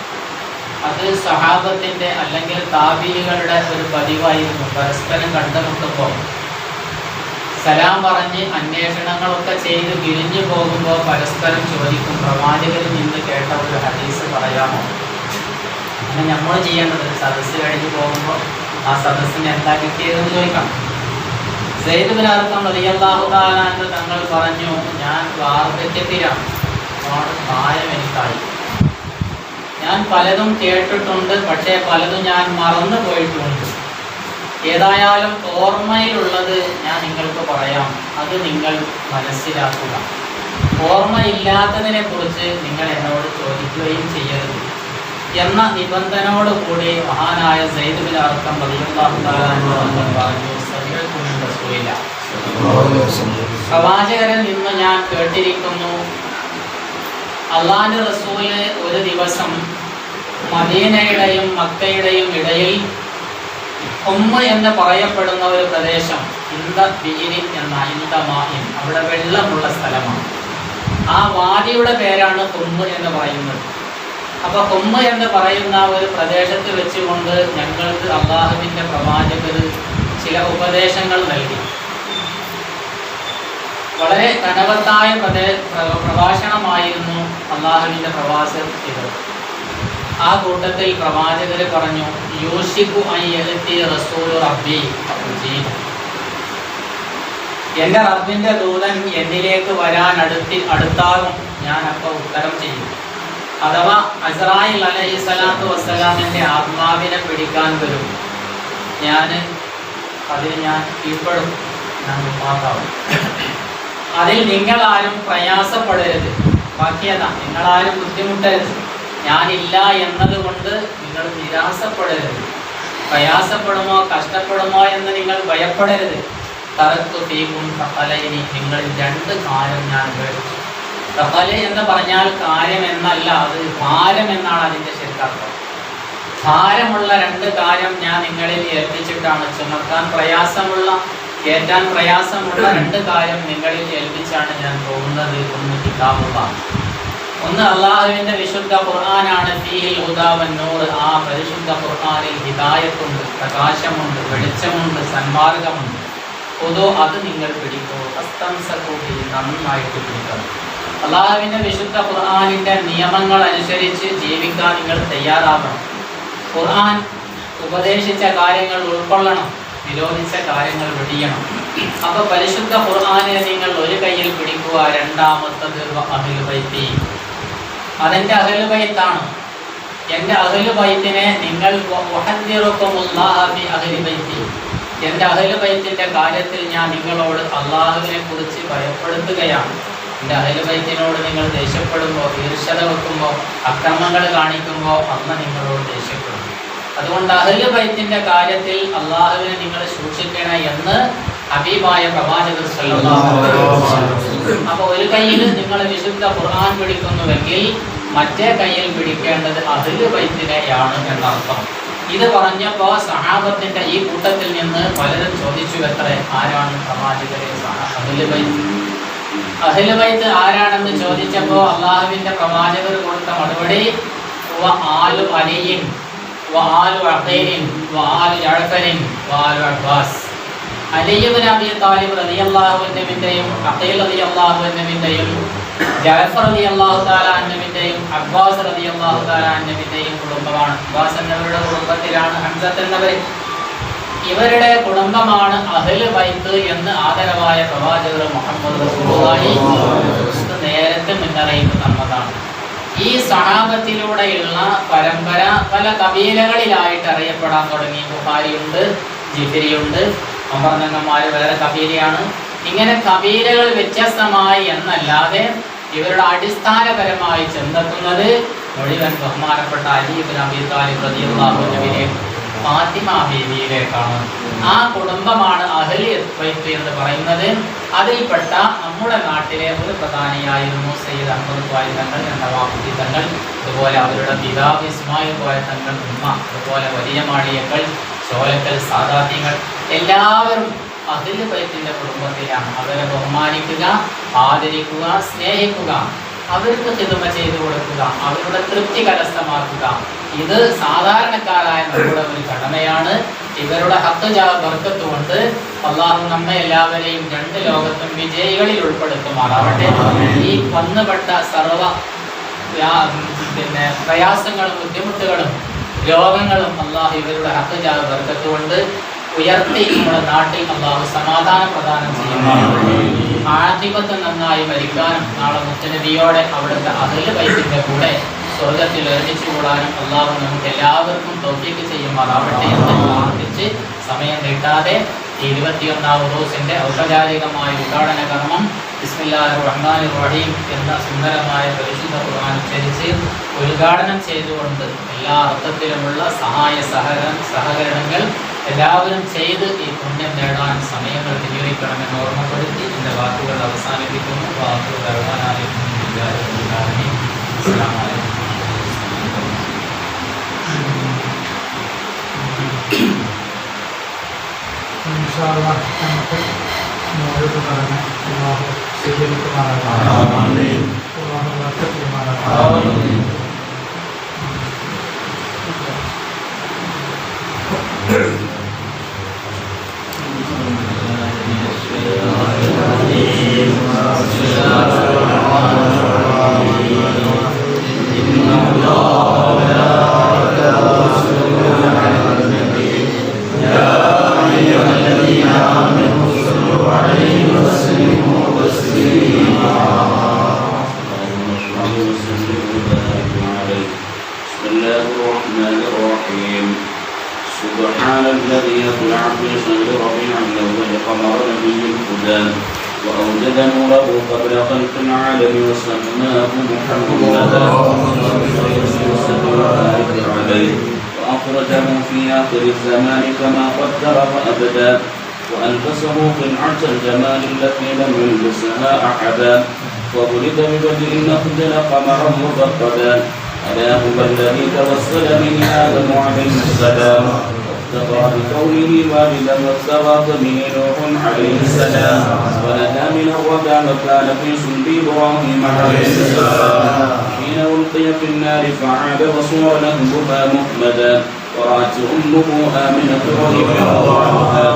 അത് സഹാബത്തിന്റെ അല്ലെങ്കിൽ താബിഈകളുടെ ഒരു പതിവായിരുന്നു. പരസ്പരം കണ്ടുമുട്ടുമ്പോൾ സലാം പറഞ്ഞ് അന്വേഷണങ്ങളൊക്കെ ചെയ്ത് പിരിഞ്ഞു പോകുമ്പോൾ പരസ്പരം ചോദിക്കും, പ്രവാചകരിൽ നിന്ന് കേട്ട ഒരു ഹദീസ് പറയാമോ? അങ്ങനെ നമ്മൾ ചെയ്യേണ്ടത് സദസ്സ് കഴിഞ്ഞ് പോകുമ്പോൾ ആ സദസ്സിന് എന്താ കിട്ടിയതെന്ന് ചോദിക്കണം. സയ്യിദ് ഇബ്നു അർഖം റളിയല്ലാഹു തആല അൻഹു തങ്ങൾ പറഞ്ഞു, ഞാൻ വാർദ്ധക്യത്തിലാണ്, ഒരുപാട് പ്രായം എനിക്കായി. ഞാൻ പലതും കേട്ടിട്ടുണ്ട്, പക്ഷേ പലതും ഞാൻ മറന്നു പോയിട്ടുണ്ട്. ഏതായാലും ഓർമ്മയിലുള്ളത് ഞാൻ നിങ്ങൾക്ക് പറയാം, അത് നിങ്ങൾ മനസ്സിലാക്കുക. ഓർമ്മയില്ലാത്തതിനെ കുറിച്ച് നിങ്ങൾ എന്നോട് ചോദിക്കുകയും ചെയ്യരുത് എന്ന നിബന്ധനയോടുകൂടി മഹാനായ സയ്യിദ് ഇബ്നു അർഖം റളിയല്ലാഹു തആല അൻഹു പറഞ്ഞു, പ്രവാചകരിൽ നിന്ന് ഞാൻ കേട്ടിരിക്കുന്നു, അള്ളാഹുവിന്റെ റസൂല് ഒരു ദിവസം മദീനയുടെയും മക്കയുടെയും ഇടയിൽ ഉമ്മ എന്ന് പറയപ്പെടുന്ന ഒരു പ്രദേശം, ഇന്ദബീരിൻ എന്ന ഇന്ദമാഇൻ, അവിടെ വെള്ളമുള്ള സ്ഥലമാണ്. ആ വാദിയുടെ പേരാണ് ഉമ്മ എന്ന് പറയുന്നത്. അപ്പൊ ഉമ്മ എന്ന് പറയുന്ന ഒരു പ്രദേശത്ത് വെച്ചുകൊണ്ട് ഞങ്ങൾക്ക് അള്ളാഹുവിന്റെ പ്രവാചകർ ചില ഉപദേശങ്ങൾ നൽകി. വളരെ കനവത്തായ പ്രഭാഷണമായിരുന്നു അള്ളാഹുവിന്റെ പ്രവാചകർ ചെയ്തത്. ആ കൂട്ടത്തിൽ പ്രവാചകർ പറഞ്ഞു, യൂഷിക്കു അൻ യഅതി റസൂലു റബ്ബി ഫഉജീബ്, എൻ്റെ റബ്ബിന്റെ ദൂതൻ എന്നിലേക്ക് വരാൻ അടുത്താകും, ഞാൻ അപ്പോൾ ഉത്തരം ചെയ്യും. അഥവാ അസ്രായിൽ അലൈഹിസ്സലാത്തു വസ്സലാമിൻ്റെ ആത്മാവിനെ പിടിക്കാൻ വരും, അതിൽ ഞാൻ കീഴ്പ്പെടും, ഞാൻ ഉമ്മാതാവും. അതിൽ നിങ്ങളാരും പ്രയാസപ്പെടരുത്, ബാക്കിയതാ, നിങ്ങളാരും ബുദ്ധിമുട്ടരുത്. ഞാനില്ല എന്നതുകൊണ്ട് നിങ്ങൾ നിരാശപ്പെടരുത്, പ്രയാസപ്പെടുമോ കഷ്ടപ്പെടുമോ എന്ന് നിങ്ങൾ ഭയപ്പെടരുത്. തറത്തു ഫീകും സഖലൈനി, നിങ്ങൾ 2 കാര്യം ഞാൻ ഉപേക്ഷിച്ചു. തഖല് എന്ന് പറഞ്ഞാൽ കാര്യം എന്നല്ല, അത് ഭാരം എന്നാണ് അതിൻ്റെ ശരിക്കർത്ഥം. ഭാരമുള്ള 2 കാര്യം ഞാൻ നിങ്ങളിൽ ഏൽപ്പിച്ചിട്ടാണ്, ചുമക്കാൻ പ്രയാസമുള്ള, ഏറ്റാൻ പ്രയാസമുള്ള 2 കാര്യം നിങ്ങളിൽ ഏൽപ്പിച്ചാണ് ഞാൻ പോകുന്നത്. ഒന്ന് കിതാബുള്ളാഹ്, ഒന്ന് അള്ളാഹുവിൻ്റെ വിശുദ്ധ ഖുർആനാണ്. ഫീഹിൽ ഹുദാ വന്നൂർ, ആ പരിശുദ്ധ ഖുർആനിൽ ഹിദായത്തുണ്ട്, പ്രകാശമുണ്ട്, വെളിച്ചമുണ്ട്, സന്മാർഗമുണ്ട്. പൊതു അത് നിങ്ങൾ പിടിക്കൂ. അസ്തംസക്കൂട്ടി, നന്നായിട്ട് പിടിക്കണം. അള്ളാഹുവിൻ്റെ വിശുദ്ധ ഖുർആനിൻ്റെ നിയമങ്ങൾ അനുസരിച്ച് ജീവിക്കാൻ നിങ്ങൾ തയ്യാറാവണം. ഖുർആൻ ഉപദേശിച്ച കാര്യങ്ങൾ ഉൾക്കൊള്ളണം, വിരോധിച്ച കാര്യങ്ങൾ വെടിയണം. അപ്പോൾ പരിശുദ്ധ ഖുർആനെ നിങ്ങൾ ഒരു കയ്യിൽ പിടിക്കുക. രണ്ടാമത്തത് അഹ്ലുൽ ബൈത്തി, അതെൻ്റെ അഹ്ലുൽ ബൈത്താണ്. എൻ്റെ അഹ്ലുൽ ബൈത്തിനെ നിങ്ങൾ എൻ്റെ അഹ്ലുൽ ബൈത്തിൻ്റെ കാര്യത്തിൽ ഞാൻ നിങ്ങളോട് അള്ളാഹുവിനെ കുറിച്ച് ഭയപ്പെടുത്തുകയാണ്. എൻ്റെ അഹ്ലുൽ ബൈത്തിനോട് നിങ്ങൾ ദേഷ്യപ്പെടുമ്പോൾ, ഈർഷ്യത വെക്കുമ്പോൾ, അക്രമങ്ങൾ കാണിക്കുമ്പോൾ അന്ന് നിങ്ങളോട് ദേഷ്യപ്പെടും. അതുകൊണ്ട് അഹ്ലുൽ ബൈത്തിൻ്റെ കാര്യത്തിൽ അള്ളാഹുവിനെ നിങ്ങൾ സൂക്ഷിക്കണം എന്ന് ഹബീബായ പ്രവാചകർ സല്ലല്ലാഹു അലൈഹി വസല്ലം. അപ്പോൾ ഒരു കയ്യിൽ നിങ്ങൾ വിശുദ്ധ ഖുർആൻ പിടിക്കുന്നുവെങ്കിൽ മറ്റേ കയ്യിൽ പിടിക്കേണ്ടത് അഹ്ലുൽ ബൈത്തിനെയാണ് എന്നർത്ഥം. ഇത് പറഞ്ഞപ്പോൾ സഹാബത്തിൻ്റെ ഈ കൂട്ടത്തിൽ നിന്ന് പലരും ചോദിച്ചു, എത്രേ, ആരാണ് പ്രവാചകരെ അഹ്ലുൽ ബൈത്ത്? അഹ്ലുൽ ബൈത്ത് ആരാണെന്ന് ചോദിച്ചപ്പോൾ അള്ളാഹുവിൻ്റെ പ്രവാചകർ കൊടുത്ത മറുപടി ആലു അലിയിൻ വആലു അഖീലിൻ വആലു ജഅഫറിൻ വആലു അബ്ബാസ്. അലി ഇബ്നു അബീ താലിബ് റളിയല്ലാഹു അൻഹുവിൻ്റെയും അഖീൽ റളിയല്ലാഹു അൻഹുവിൻ്റെയും ജഅഫർ റളിയല്ലാഹു തആല അൻഹുവിൻ്റെയും അബ്ബാസ് റളിയല്ലാഹു തആല അൻഹുവിൻ്റെയും കുടുംബമാണ്. അബ്ബാസ് എന്നവരുടെ കുടുംബത്തിലാണ് ഹംസത്ത് എന്നവർ. ഇവരുടെ കുടുംബമാണ് അഹ്ലുൽ ബൈത്ത് എന്ന് ആദരവായ പ്രവാചകർ മുഹമ്മദ് റസൂലുള്ളാഹി നേരത്തെ മുന്നറിയിപ്പ് തന്നതാണ്. ഈ സഹാബത്തിലൂടെയുള്ള പരമ്പര പല കബീലകളിലായിട്ട് അറിയപ്പെടാൻ തുടങ്ങി. ബുഖാരിയുണ്ട്, ജിഫരിയുണ്ട്, അമർനങ്ങന്മാർ വേറെ കബീലയാണ്. ഇങ്ങനെ കബീലകൾ വ്യത്യസ്തമായി എന്നല്ലാതെ ഇവരുടെ അടിസ്ഥാനപരമായി ചെന്നെത്തുന്നത് മുഴുവൻ ബഹുമാനപ്പെട്ട അലി ഇബ്നു അബീ താലിബ് റളിയല്ലാഹു അൻഹുവിനെ ഫാത്തിമ ബീവിയിലേക്കാണ്. ആ കുടുംബമാണ് അഹ്ലുൽ ബൈത്ത് എന്ന് പറയുന്നത്. അതിൽപ്പെട്ട നമ്മുടെ നാട്ടിലെ ഒരു പ്രധാനിയായിരുന്നു സയ്യിദ് അഹ്മദ് കോയ തങ്ങൾ, നവാബുദ്ദീൻ തങ്ങൾ, അതുപോലെ അവരുടെ പിതാവ് ഇസ്മായിൽ കോയ തങ്ങൾ, ഉമ്മ, അതുപോലെ വലിയ മാളിയക്കൾ, ചോലക്കൽ സാദാത്യങ്ങൾ, എല്ലാവരും അഹ്ലുൽ ബൈത്തിന്റെ കുടുംബത്തിലാണ്. അവരെ ബഹുമാനിക്കുക, ആദരിക്കുക, സ്നേഹിക്കുക, അവർക്ക് ഖിദ്മ ചെയ്തു കൊടുക്കുക, അവരുടെ തൃപ്തി കരസ്ഥമാക്കുക, ഇത് സാധാരണക്കാരായ നമ്മുടെ ഒരു കടമയാണ്. ഇവരുടെ ഹഖ് ബർക്കത്ത് കൊണ്ട് അള്ളാഹു നമ്മെ എല്ലാവരെയും 2 ലോകത്തും വിജയികളിൽ ഉൾപ്പെടുത്തുമാറാവട്ടെ. ഈ വന്നുപെട്ട സർവ പ്രയാസങ്ങളും ബുദ്ധിമുട്ടുകളും രോഗങ്ങളും അള്ളാഹു ഇവരുടെ ഹഖ് ബർക്കത്ത് കൊണ്ട് ഉയർത്തി നമ്മുടെ നാട്ടിൽ അള്ളാഹു സമാധാനം പ്രദാനം ചെയ്യുമാറാവട്ടെ. ആഖിബത്ത് നന്നായി മരിക്കാനും നാളെ മുത്തനബിയോടെ അവിടുത്തെ അഹ്ലുൽ ബൈത്തിന്റെ കൂടെ സ്വർഗത്തിൽ ഒരുമിച്ച് കൂടാനും അള്ളാഹു നമുക്ക് എല്ലാവർക്കും തൗഫീഖ് ചെയ്യുമാറാവട്ടെ എന്ന് പ്രാർത്ഥിച്ച് സമയം നീട്ടാതെ 21ാം ഉറൂസിന്റെ ഔപചാരികമായ ഉദ്ഘാടന കർമ്മം ബിസ്മില്ലാഹിർ റഹ്മാനിർ റഹീം എന്ന സുന്ദരമായ പരിശുദ്ധ ഖുർആൻ ഉച്ചരിച്ച് ഉദ്ഘാടനം ചെയ്തുകൊണ്ട് എല്ലാ അർത്ഥത്തിലുമുള്ള സഹായ സഹകരണങ്ങൾ എല്ലാവരും ചെയ്ത് ഈ പുണ്യം നേടാൻ സമയങ്ങൾ വിനിയോഗിക്കണമെന്ന് ഓർമ്മപ്പെടുത്തി എൻ്റെ വാക്കുകൾ അവസാനിപ്പിക്കുന്നു. നമുക്ക് മുന്നോട്ട് പറഞ്ഞ് അല്ലാഹു സ്വീകരിക്കുമാറാകട്ടെ. അല്ലാഹു ബർക്കത്ത് ചെയ്യുമാറാകട്ടെ. سبحان الذي يطلع في شهر ربيع الأول قمر نبي الهدى وأوجد نوره قبل خلق العالم وسماه محمدا وبارك عليه وأخرجه في آخر الزمان كما قدر فأبدا وألبسه قنعة الجمال التي لم يلبسها أحدا وولد ببدر النخل قمرا مفقدا ألا هو الذي توسل به آدم عليه السلام وافتقر بكونه والدا واستغاث به نوح عليه السلام ونادى من الردى مكان في صلب إبراهيم عليه السلام حين ألقي في النار فعاد وصور لهبها مخمدا ورأت أمه آمنة رضي الله عنها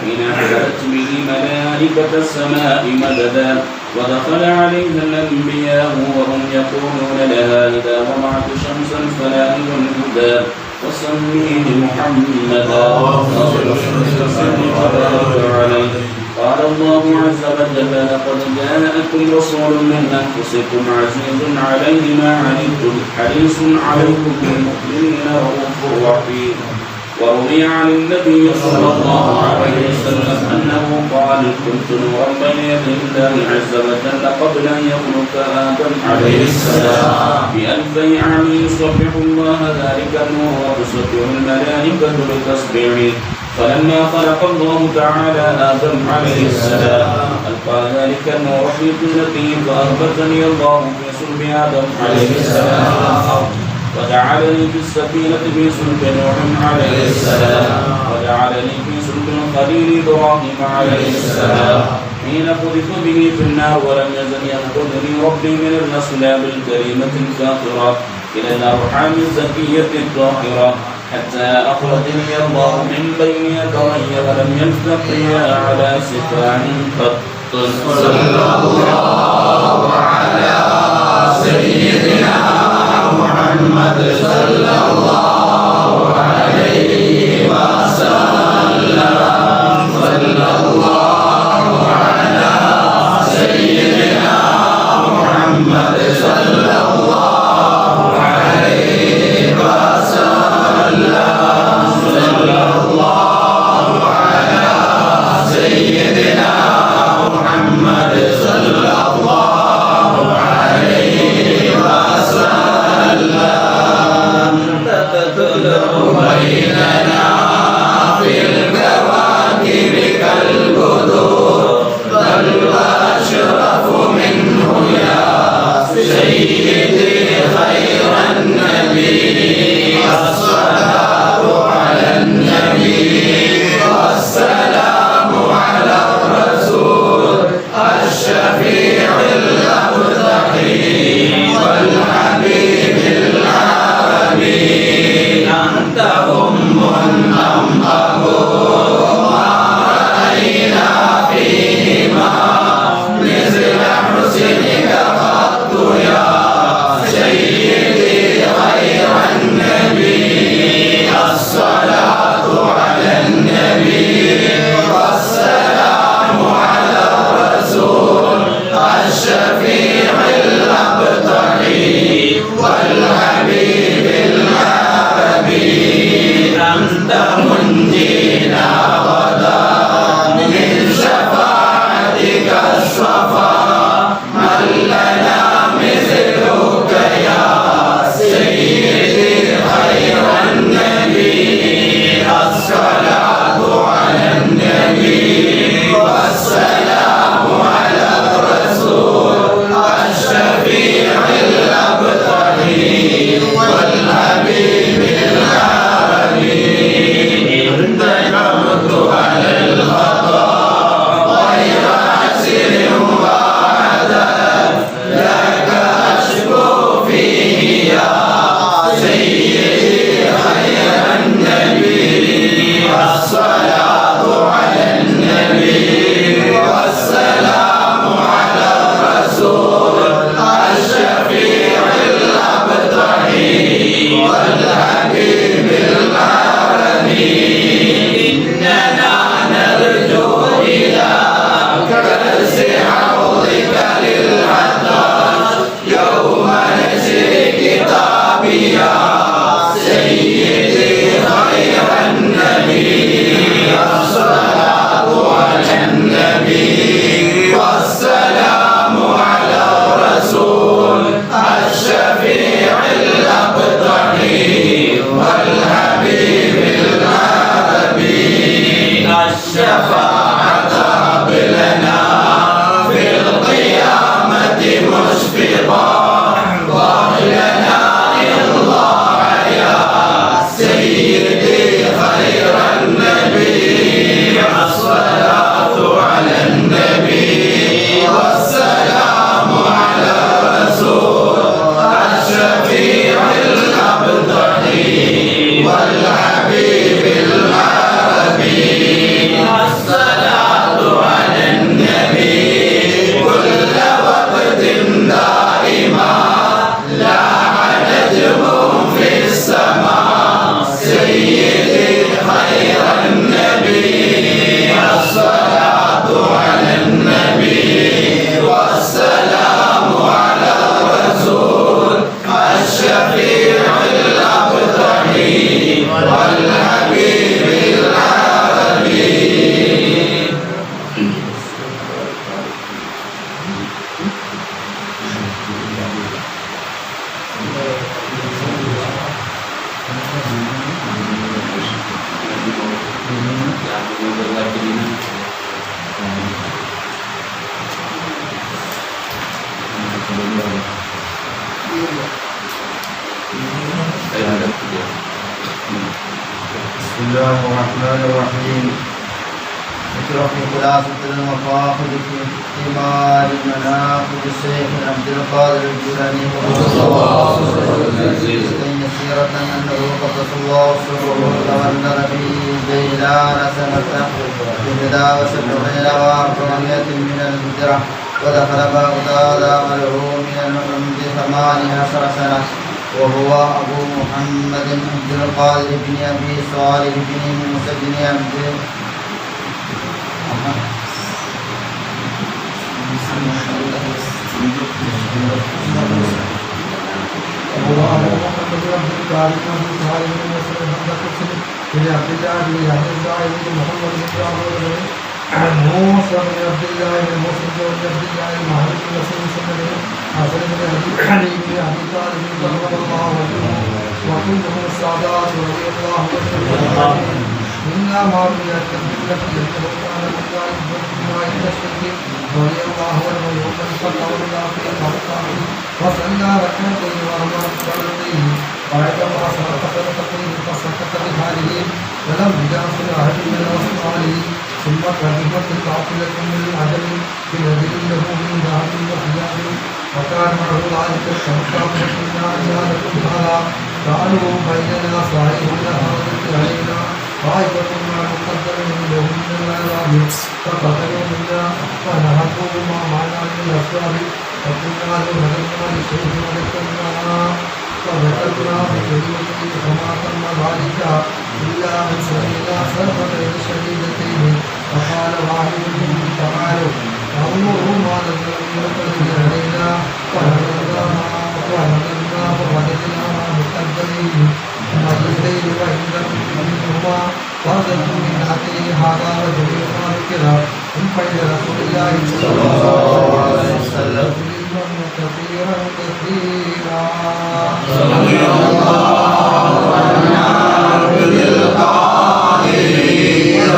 حين حملت به ملائكة السماء مددا ودخل عليها الأنبياء وهم يقولون لها إذا وضعت شمسا فلا الهدى وسميه محمدا عليه. قال الله عز وجل لقد جاءكم رسول من أنفسكم عزيز عليه ما عنتم حريص عليكم بالمؤمنين رؤوف رحيم. وروي عن النبي صلى الله عليه وسلم أنه قال كنت نورا بين يدي الله عز وجل قبل أن يخلق آدم عليه السلام ب2000 عام يسبح الله ذلك النور وتسبح الملائكة بتسبيحه فلما خلق الله تعالى آدم عليه السلام ألقى ذلك النور في جنته فأهبطني الله في صلب آدم عليه السلام وجعلني في السفينة في صلب نوح عليه السلام وجعلني في صلب الخليل إبراهيم عليه السلام حين قذف به في النار ولم يزل ينقذني ربي من الأصلاب الكريمة الفاخرة إلى الأرحام الزكية الطاهرة حتى أخرجني الله من بين يدي ولم يلتقي على سفاح قط. صلى الله على سيدنا محمد صلى الله عليه وسلم. صلى الله على سيدنا محمد صلى الله عليه وسلم. صلى الله على سيدنا محمد صلى الله عليه وسلم. تطلع بيننا في الكواكب كالبدور بل وأشرف منه يا سيدي خير النبي. الصلاة على النبي والسلام على الرسول الشفيع الأبدحي والحبيب العالمين. أنت أم أم أبو ما رأينا فيهما مثل حسنك قط يا سيدي خير النبي. الصلاة على النبي والسلام على الرسول الشفيع الأبدحي والحبيب العالمين. أنت منجينا غدا من شفاعتك الصفا من لنا مثلك يا سيدي خير النبي. الصلاة على النبي والسلام على الرسول الشفيع الأبدحي والحبيب العالمين. انتقمت على الخطا غير عسر وعدد لك أشكو فيه يا سيدي خير النبي. الصلاة على النبي والسلام على الرسول الشفيع الأبدحي والحبيب العالمين. إننا نرجو إلى كأس حوضك للعطاش يوم نشر كتابي يا سيدي خير النبي. الصلاة على النبي والسلام على الرسول الشفيع الأبدحي والحبيب العالمين. الشفاعة بسم الله الرحمن الرحيم. اشرح خلاصة المقاصد في اكتمال مناقب الشيخ عبد القادر الجيلاني يسيرة أنه قدس الله سره تولد في جيلان سنة 71 و400 من الهجرة، ودخل بغداد وله من العمر 18 سنة، وهو أبو محمد عبد القادر بن أبي صالح بن موسى بن عبد وهو أبو محمد عبد القادر بن أبي صالح بن موسى بن عبد الله بن يحيى الداعي بن محمد بن جعفر موسى بن عبد الله بن موسى بن عبد الله المعروف بن مسلم حسن بن علي بن أبي طالب رضي الله عنه وكلهم السادات رضي الله عنهم. إنا معرويات التي يتوقعون بالله بما يستشرك رضي الله عنه ومن صلى الله في الأرقام وصلى ركعتين وأمر ركعتين بعدما سقط ركعتين فسكت بحاله ولم يجاوز أحد من أصحابه، ثم كذبت القافلة من العجل بنذير له من ذهب وحجاب، وكان معه ذلك الشرطة فقلنا إجازة هذا قالوا بيننا صاحب هذا علينا طائفة مع مقدر لهم من العذاب فقتلوا منا فنهبوا ما معنا من الأسباب، فقلنا له هدمنا لشيخ وذكرنا فذكرنا بكلمته فما تم ذلك إلا أن سمعنا صرخة شديدتين، فقال واحد منهم تعالوا فانظروا ما نزل علينا فنظرنا فوجدنا ما مقدرين مجلسين وعند منهما فردا من هاتين هذا وجميع ذكرا من فضل رسول الله صلى الله عليه وسلم كثيرا كثيرا. رضي الله عن عبد القادر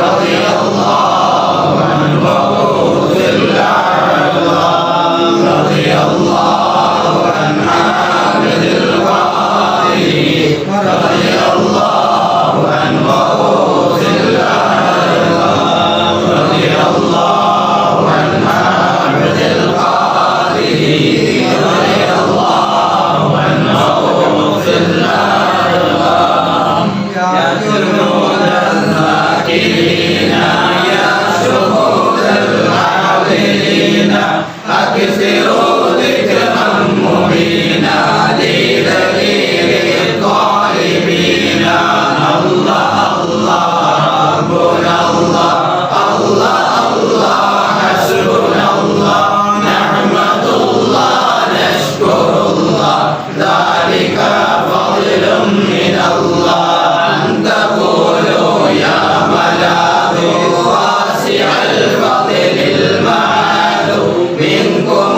رضي الله عن غوث الأعلام رضي الله عن عبد القادر رضي الله عن غوث الأعلام رضي الله عن عبد القادر رضي الله عن غوث الأعلام. يا جنود الذاكرين يا شهود العابدين أكثروا ذكر مهينا لدليل الطالبين. الله الله ربنا الله الله الله حسبنا الله نحمد الله نشكر الله ذلك فضل من الله أن تقولوا يا ملاذ واسع الفضل المعاذ منكم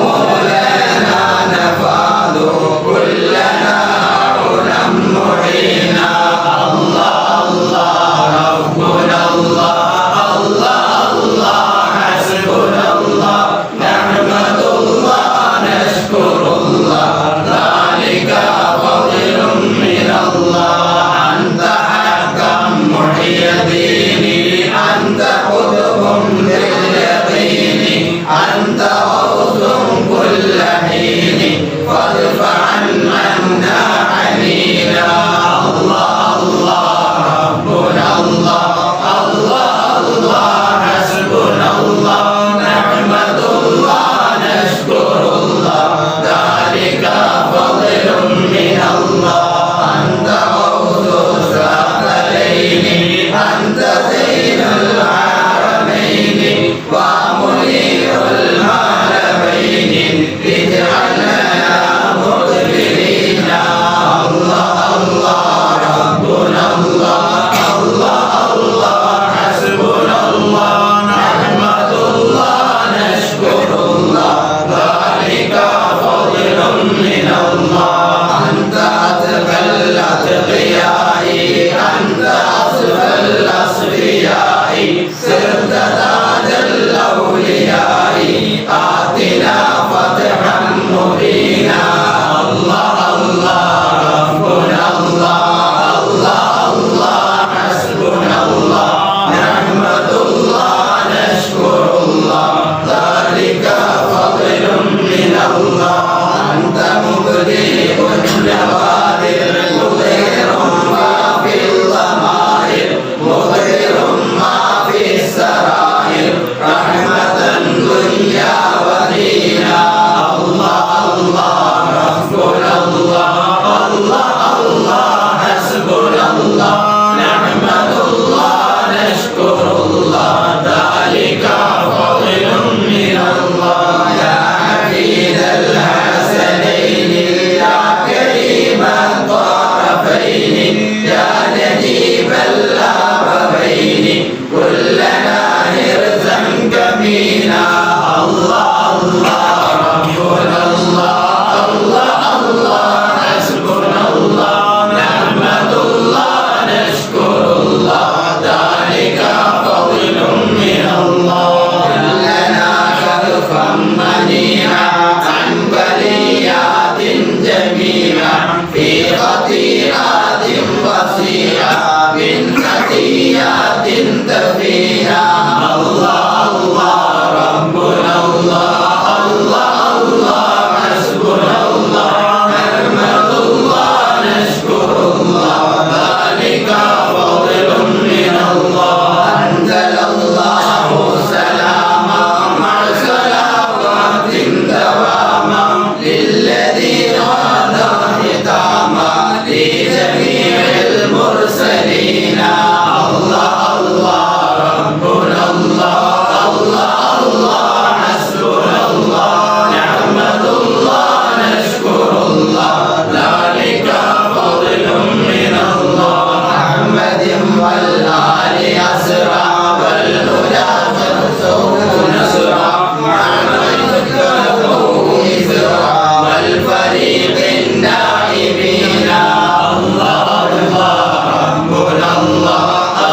أنت فينا الله الله ربنا الله الله الله حسبنا الله نحمد الله نشكر الله ذلك فضل من الله أنزل الله سلاما مع صلوات دواما للذين هدى ختاما لجميع المرسلين الله الله ربنا الله الله الله حسبنا الله نحمد الله نشكر الله ذلك فضل من الله محمد والآل أسرى والهدى تنصر نصرا محمد كفوه إسرا والفريق النائبين الله الله ربنا الله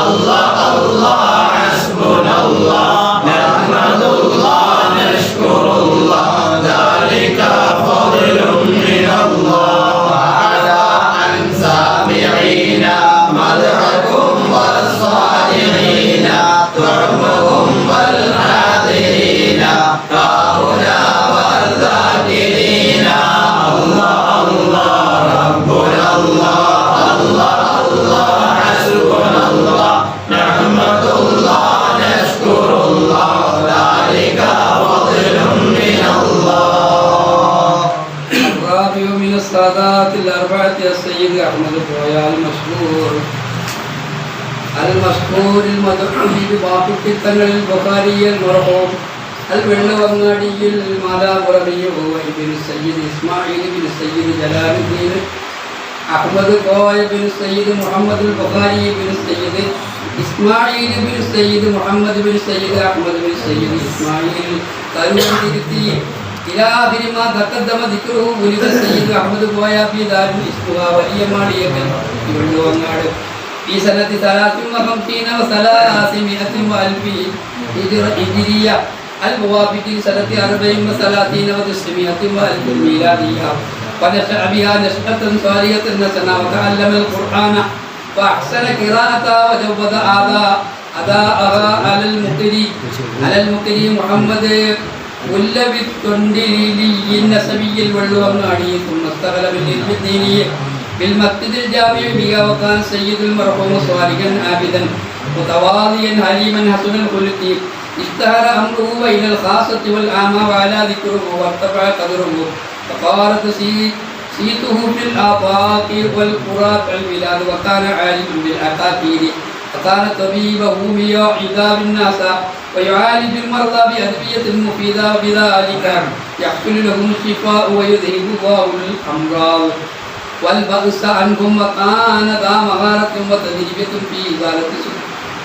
الله الله حسبنا الله نحمد الله نشكر الله ذلك فضل من الله وعلى أن سامعين مدحكم والصالحين طعمهم والحاضرين هؤلاء والذاكرين الله الله ربنا الله الله الله حسبنا الله نحمد الله نشكر الله ذلك فضل من الله الرابع من السادات الأربعة السيد أحمد الرؤيا المشهور المدعو بباب الكتن البخاري المرحوم البلوانادي المالابرمي هو ابن السيد إسماعيل بن السيد جلال الدين أحمد قوي بن السيد محمد البخاري بن السيد إسماعيل بن السيد محمد بن السيد أحمد بن السيد إسماعيل قالوا إلى آخر ما تقدم ذكره ولد السيد أحمد قوي في دار الاستواء ولي مالية البلواناد في سنة 53 و300 وألف هجرية الموافق سنة 34 و900 وألف ميلادية ونشأ بها نشأة صالحة نسنا وتعلم القرآن وأحسن قراءتها وجود أداءها على المقري محمد ولب التندلي النسبي الولوانادي ثم استغل بالعلم الديني بالمسجد الجامع بها وكان سيد المرحوم صالحا عابدا متواضعا حليما حسن الخلق اشتهر امره بين الخاصه والعامه وعلى ذكره وارتفع قدره فقارت سيته في الافاق والقرى والبلاد وكان عالما بالاكاثير وكان طبيبه بيعظ الناس ويعالج المرضى بأدوية مفيدة وبذلك يحصل لهم الشفاء ويذهب الله الأمراض والبأس عنهم وكان ذا مهارة وتدريبة في إزالة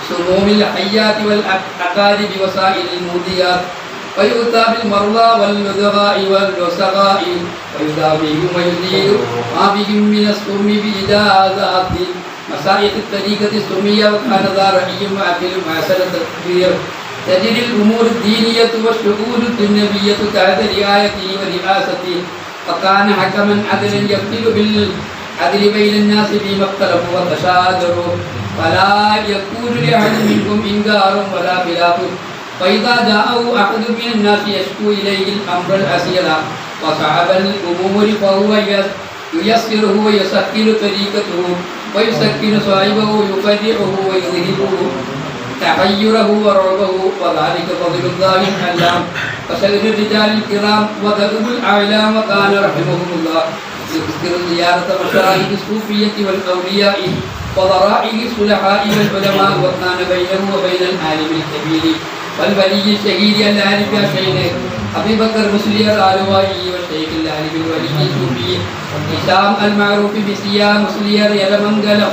سموم الحيات والعقارب وسائل المؤذيات ويؤتى بالمرضى واللدغاء والوسغاء ويداويهم ويزيل ما بهم من السم بإجازات مسائل الطريقة السمية وكان ذا رأي معقل معسل التكبير تجري الأمور الدينية والشؤون الدنيوية تحت رعايته ورئاسته فكان حكما عدلا يقتل بالعدل بين الناس فيما اختلفوا وتشاجروا فلا يكون لأحد منكم إنكار ولا خلاف فإذا جاءه أحد من الناس يشكو إليه الأمر العسير وصعب الأمور فهو ييسره ويسهل طريقته ويسكن صاحبه ويفرحه ويذهبه تحيره ورعبه وذلك فضل الله العلام فسائر الرجال الكرام وذهب الأعلام وكان رحمهم الله يذكر زيارة مشاهد الصوفية والأولياء وضرائح الصلحاء والعلماء وكان بينه وبين العالم الكبير والولي الشهيد العارف شيخ أبي بكر مسلي الآلوائي والشيخ العارف الولي الصوفي هشام المعروف بسيا مسلي يلمنقلم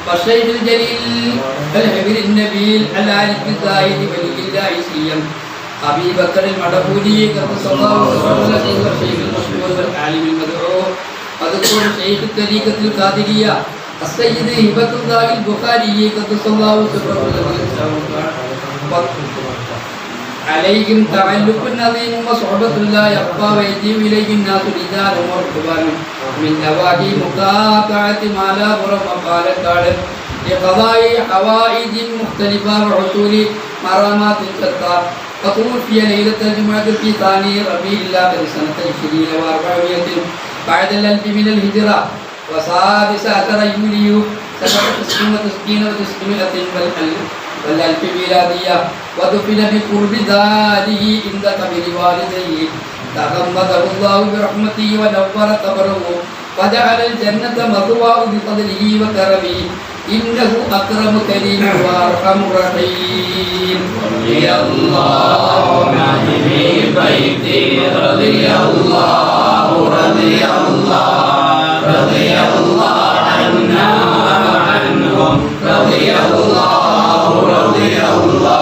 والشيخ الجليل الحبر النبيل العارف الزاهد ولي الله سيم أبي بكر المدبولي قدس الله سره والشيخ المشهور والعالم المدعو أذكر شيخ الطريقة القادرية السيد هبة الله البخاري قدس الله سره عليهم تعلق عظيم وصحبة لا يخفى ويجيء إليه الناس رجال وركبان من نواحي مقاطعة ما لا غرف قال لقضاء حوائج مختلفة وحصول مرامات شتى. فتوفي ليلة الجمعة في ثاني ربيع الآخر سنة 20 و400 بعد الألف من الهجرة، وسادس عشر يوليو سنة 1900 والألف ميلادية، ودفن بقرب ذاته عند قبر والديه، تغمده الله برحمته ونور قبره وجعل الجنة مثواه بفضله وكرمه، إنه أكرم كريم وأرحم رحيم. رضي الله عن أهل بيتي، رضي الله رضي الله رضي الله عنا وعنهم، رضي الله رضي الله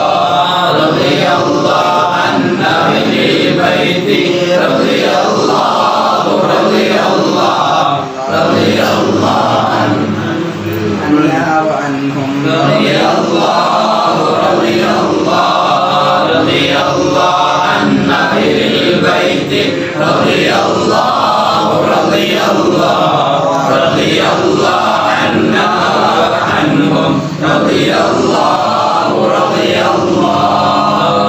رضي الله عن أهل بيتي، رضي الله رضي الله رضي الله عنا وعنهم، رضي الله رضي الله رضي الله عن أهل البيت، رضي الله رضي الله رضي الله عنا وعنهم، رضي الله رضي الله.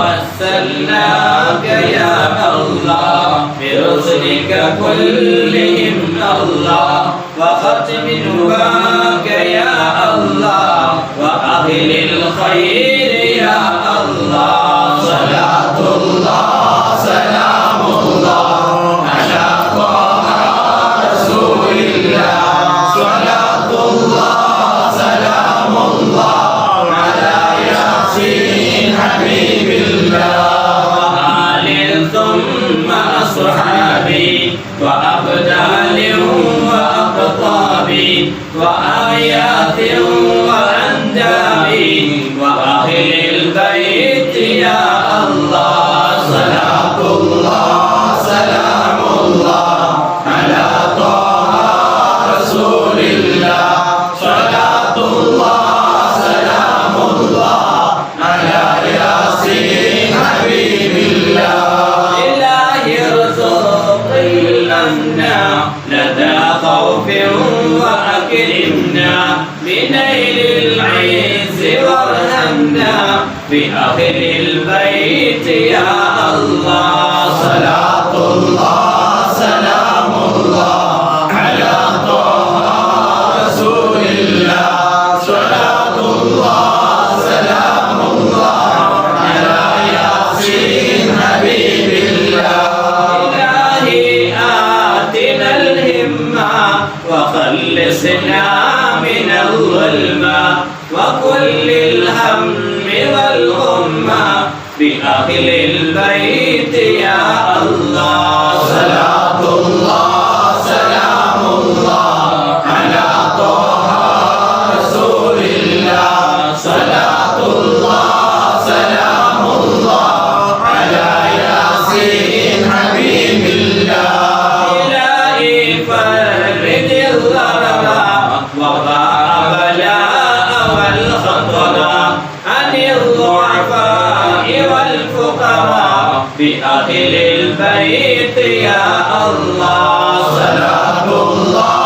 وسلناك يا الله برسلك كلهم الله، وختم نباك يا الله وأهل الخير يا الله. صلاة الله سلام الله على طه رسول الله، صلاة الله سلام الله على ياسين حبيب الله، وآل ثم أصحابي وأبدال وأقطاب وآيات وأنجاب وأهل البيت يا الله. صلاة الله سلام الله على طه رسول الله، صلاة الله سلام الله على ياسين حبيب الله. إلهي ارزق لنا لدى خوف وأكرمنا بنيل العز، وارحمنا بأهل البيت يا الله. صلاة الله سلام الله على طه رسول الله، صلاة الله سلام الله على ياسين حبيب الله. إلهي آتنا الهمة وخلصنا من الظلمة وكل الهم والغمة بأهل البيت يا الله. صلاة الله سلام الله على طه رسول الله، صلاة الله سلام الله على ياسين حبيب الله. إلهي فرج الضرر وضاع بلاء والخطر عن الضعفاء والفقراء بأهل البيت يا الله. صلاة الله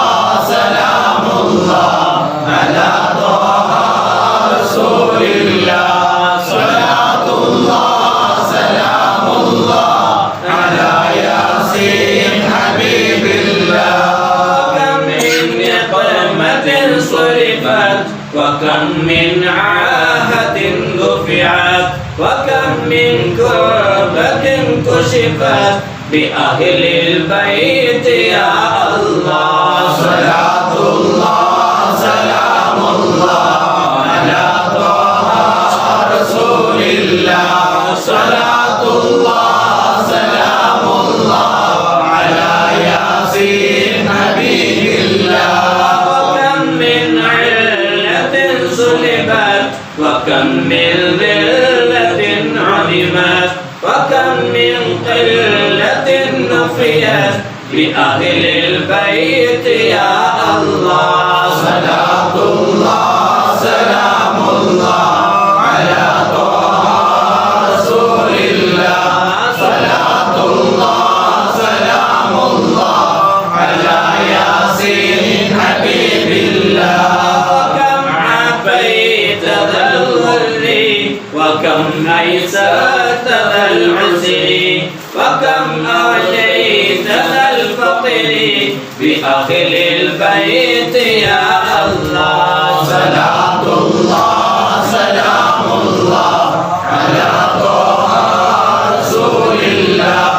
سلام الله على طه رسول الله، صلاة الله سلام الله على ياسين حبيب الله. وكم من نقمة صرفت وكم من عاهة دفعت وكم من كربة كشفت بأهل البيت يا الله. صلاة الله سلام الله على طه رسول الله، صلاة الله سلام الله على ياسين حبيب الله. وكم من علة سلبت وكم من ذلة عظمت وكم من قلة نفيت بأهل البيت يا الله. صلاة الله سلام الله على طه رسول الله، صلاة الله سلام الله على ياسين حبيب الله. وكم وكم أيسرت ذا العسر وكم أعليت ذا الفقر بأهل البيت يا الله صلاة الله سلام الله على طه رسول الله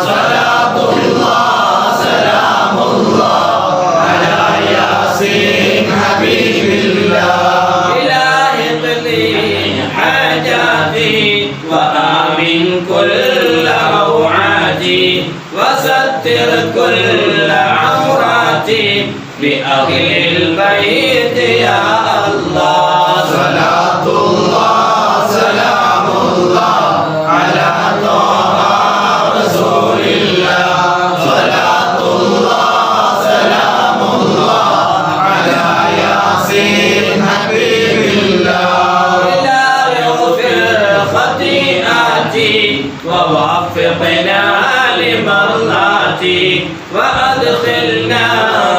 صلاة الله سلام الله على ياسين حبيب الله إله اقضي حاجاتي وآمن كل روعاتي وستر كل عوراتي بأهل البيت يا الله صلاة الله سلام الله على طه رسول الله صلاة الله سلام الله على ياسين حبيب الله إله اغفر خطيئاتي ووفقنا لمرضاتي وأدخلنا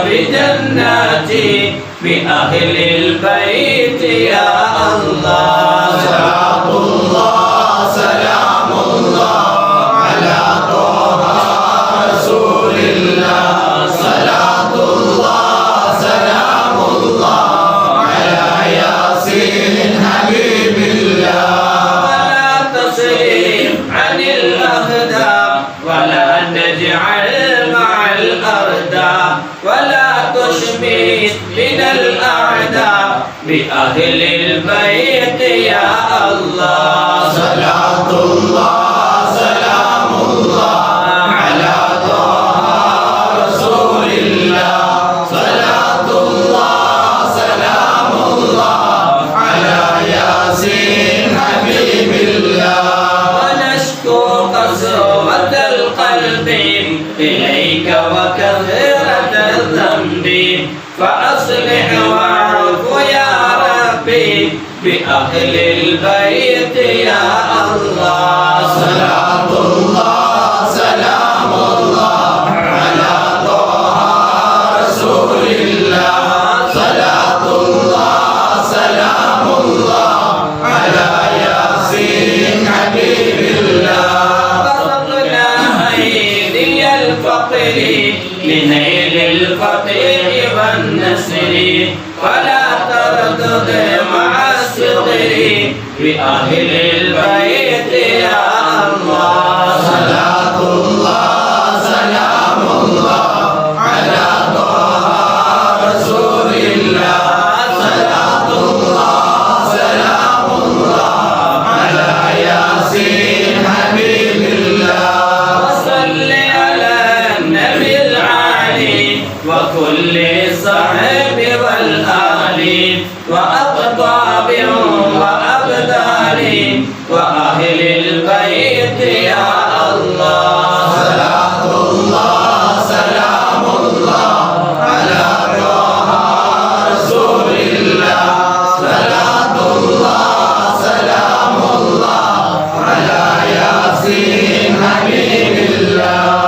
بجناتي بأهل البيت يا الله صلاة الله سلام الله على طه رسول الله صلاة الله سلام الله على ياسين حبيب الله ولا تصرف عن الأهداف ولا نجعل مع الأرداف ولا تشمت من الأعداء بأهل البيت يا الله صلاة الله سلام الله على طه رسول الله صلاة الله سلام الله على ياسين حبيب الله ونشكو قسوة القلب إليك وكثرة الذنب فأصلح واعف يا ربي بأهل البيت يا الله صلاة الله سلام الله على طه رسول الله صلاة الله سلام الله على ياسين حبيب الله فرقنا أيدي الفقر لنيل الفتح والنسر ولا تردد مع الصغر بأهل البيت يا الله صلاة الله سلام الله على طه رسول الله صلاة الله سلام الله على ياسين حبيب الله وصل على النبي العالي وكل الصحب والآل وأقطاب وأبدال وأهل البيت يا الله صلاة الله سلام الله على طه رسول الله صلاة الله سلام الله على ياسين حبيب الله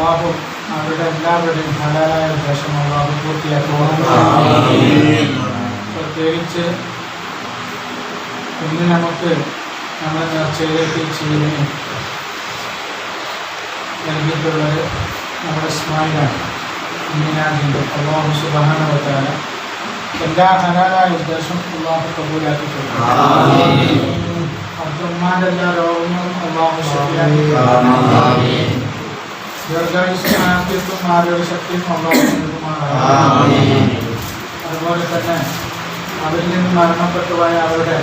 അള്ളാഹു അവരുടെ എല്ലാവരുടെയും ഹലാലായ ഉദ്ദേശം അള്ളാഹു പൂർത്തിയാക്കുക. പ്രത്യേകിച്ച് ഇന്ന് നമുക്ക് നമ്മുടെ നേർച്ചയിലേക്ക് ചെയ്യുകയും നൽകിയിട്ടുള്ളത് നമ്മുടെ ഇസ്മായിലാണ്. ഇന്നിനാദിൻ്റെ അള്ളാഹു സുബ്ഹാനഹു വ തആല എല്ലാ ഹലാലായ ഉദ്ദേശം അള്ളാഹു കബൂലാക്കി കൊടുക്കും. അബ്ദുറഹ്മാന്റെ എല്ലാ രോഗങ്ങളും അള്ളാഹു ശരിയാക്കി ദീർഘായുസ്സും ആഫിയത്തും ആരോഗ്യശക്തിയും അള്ളാഹു നൽകുമാറാകട്ടെ. അതുപോലെ തന്നെ അവരിൽ നിന്ന് മരണപ്പെട്ടുപോയ അവരുടെ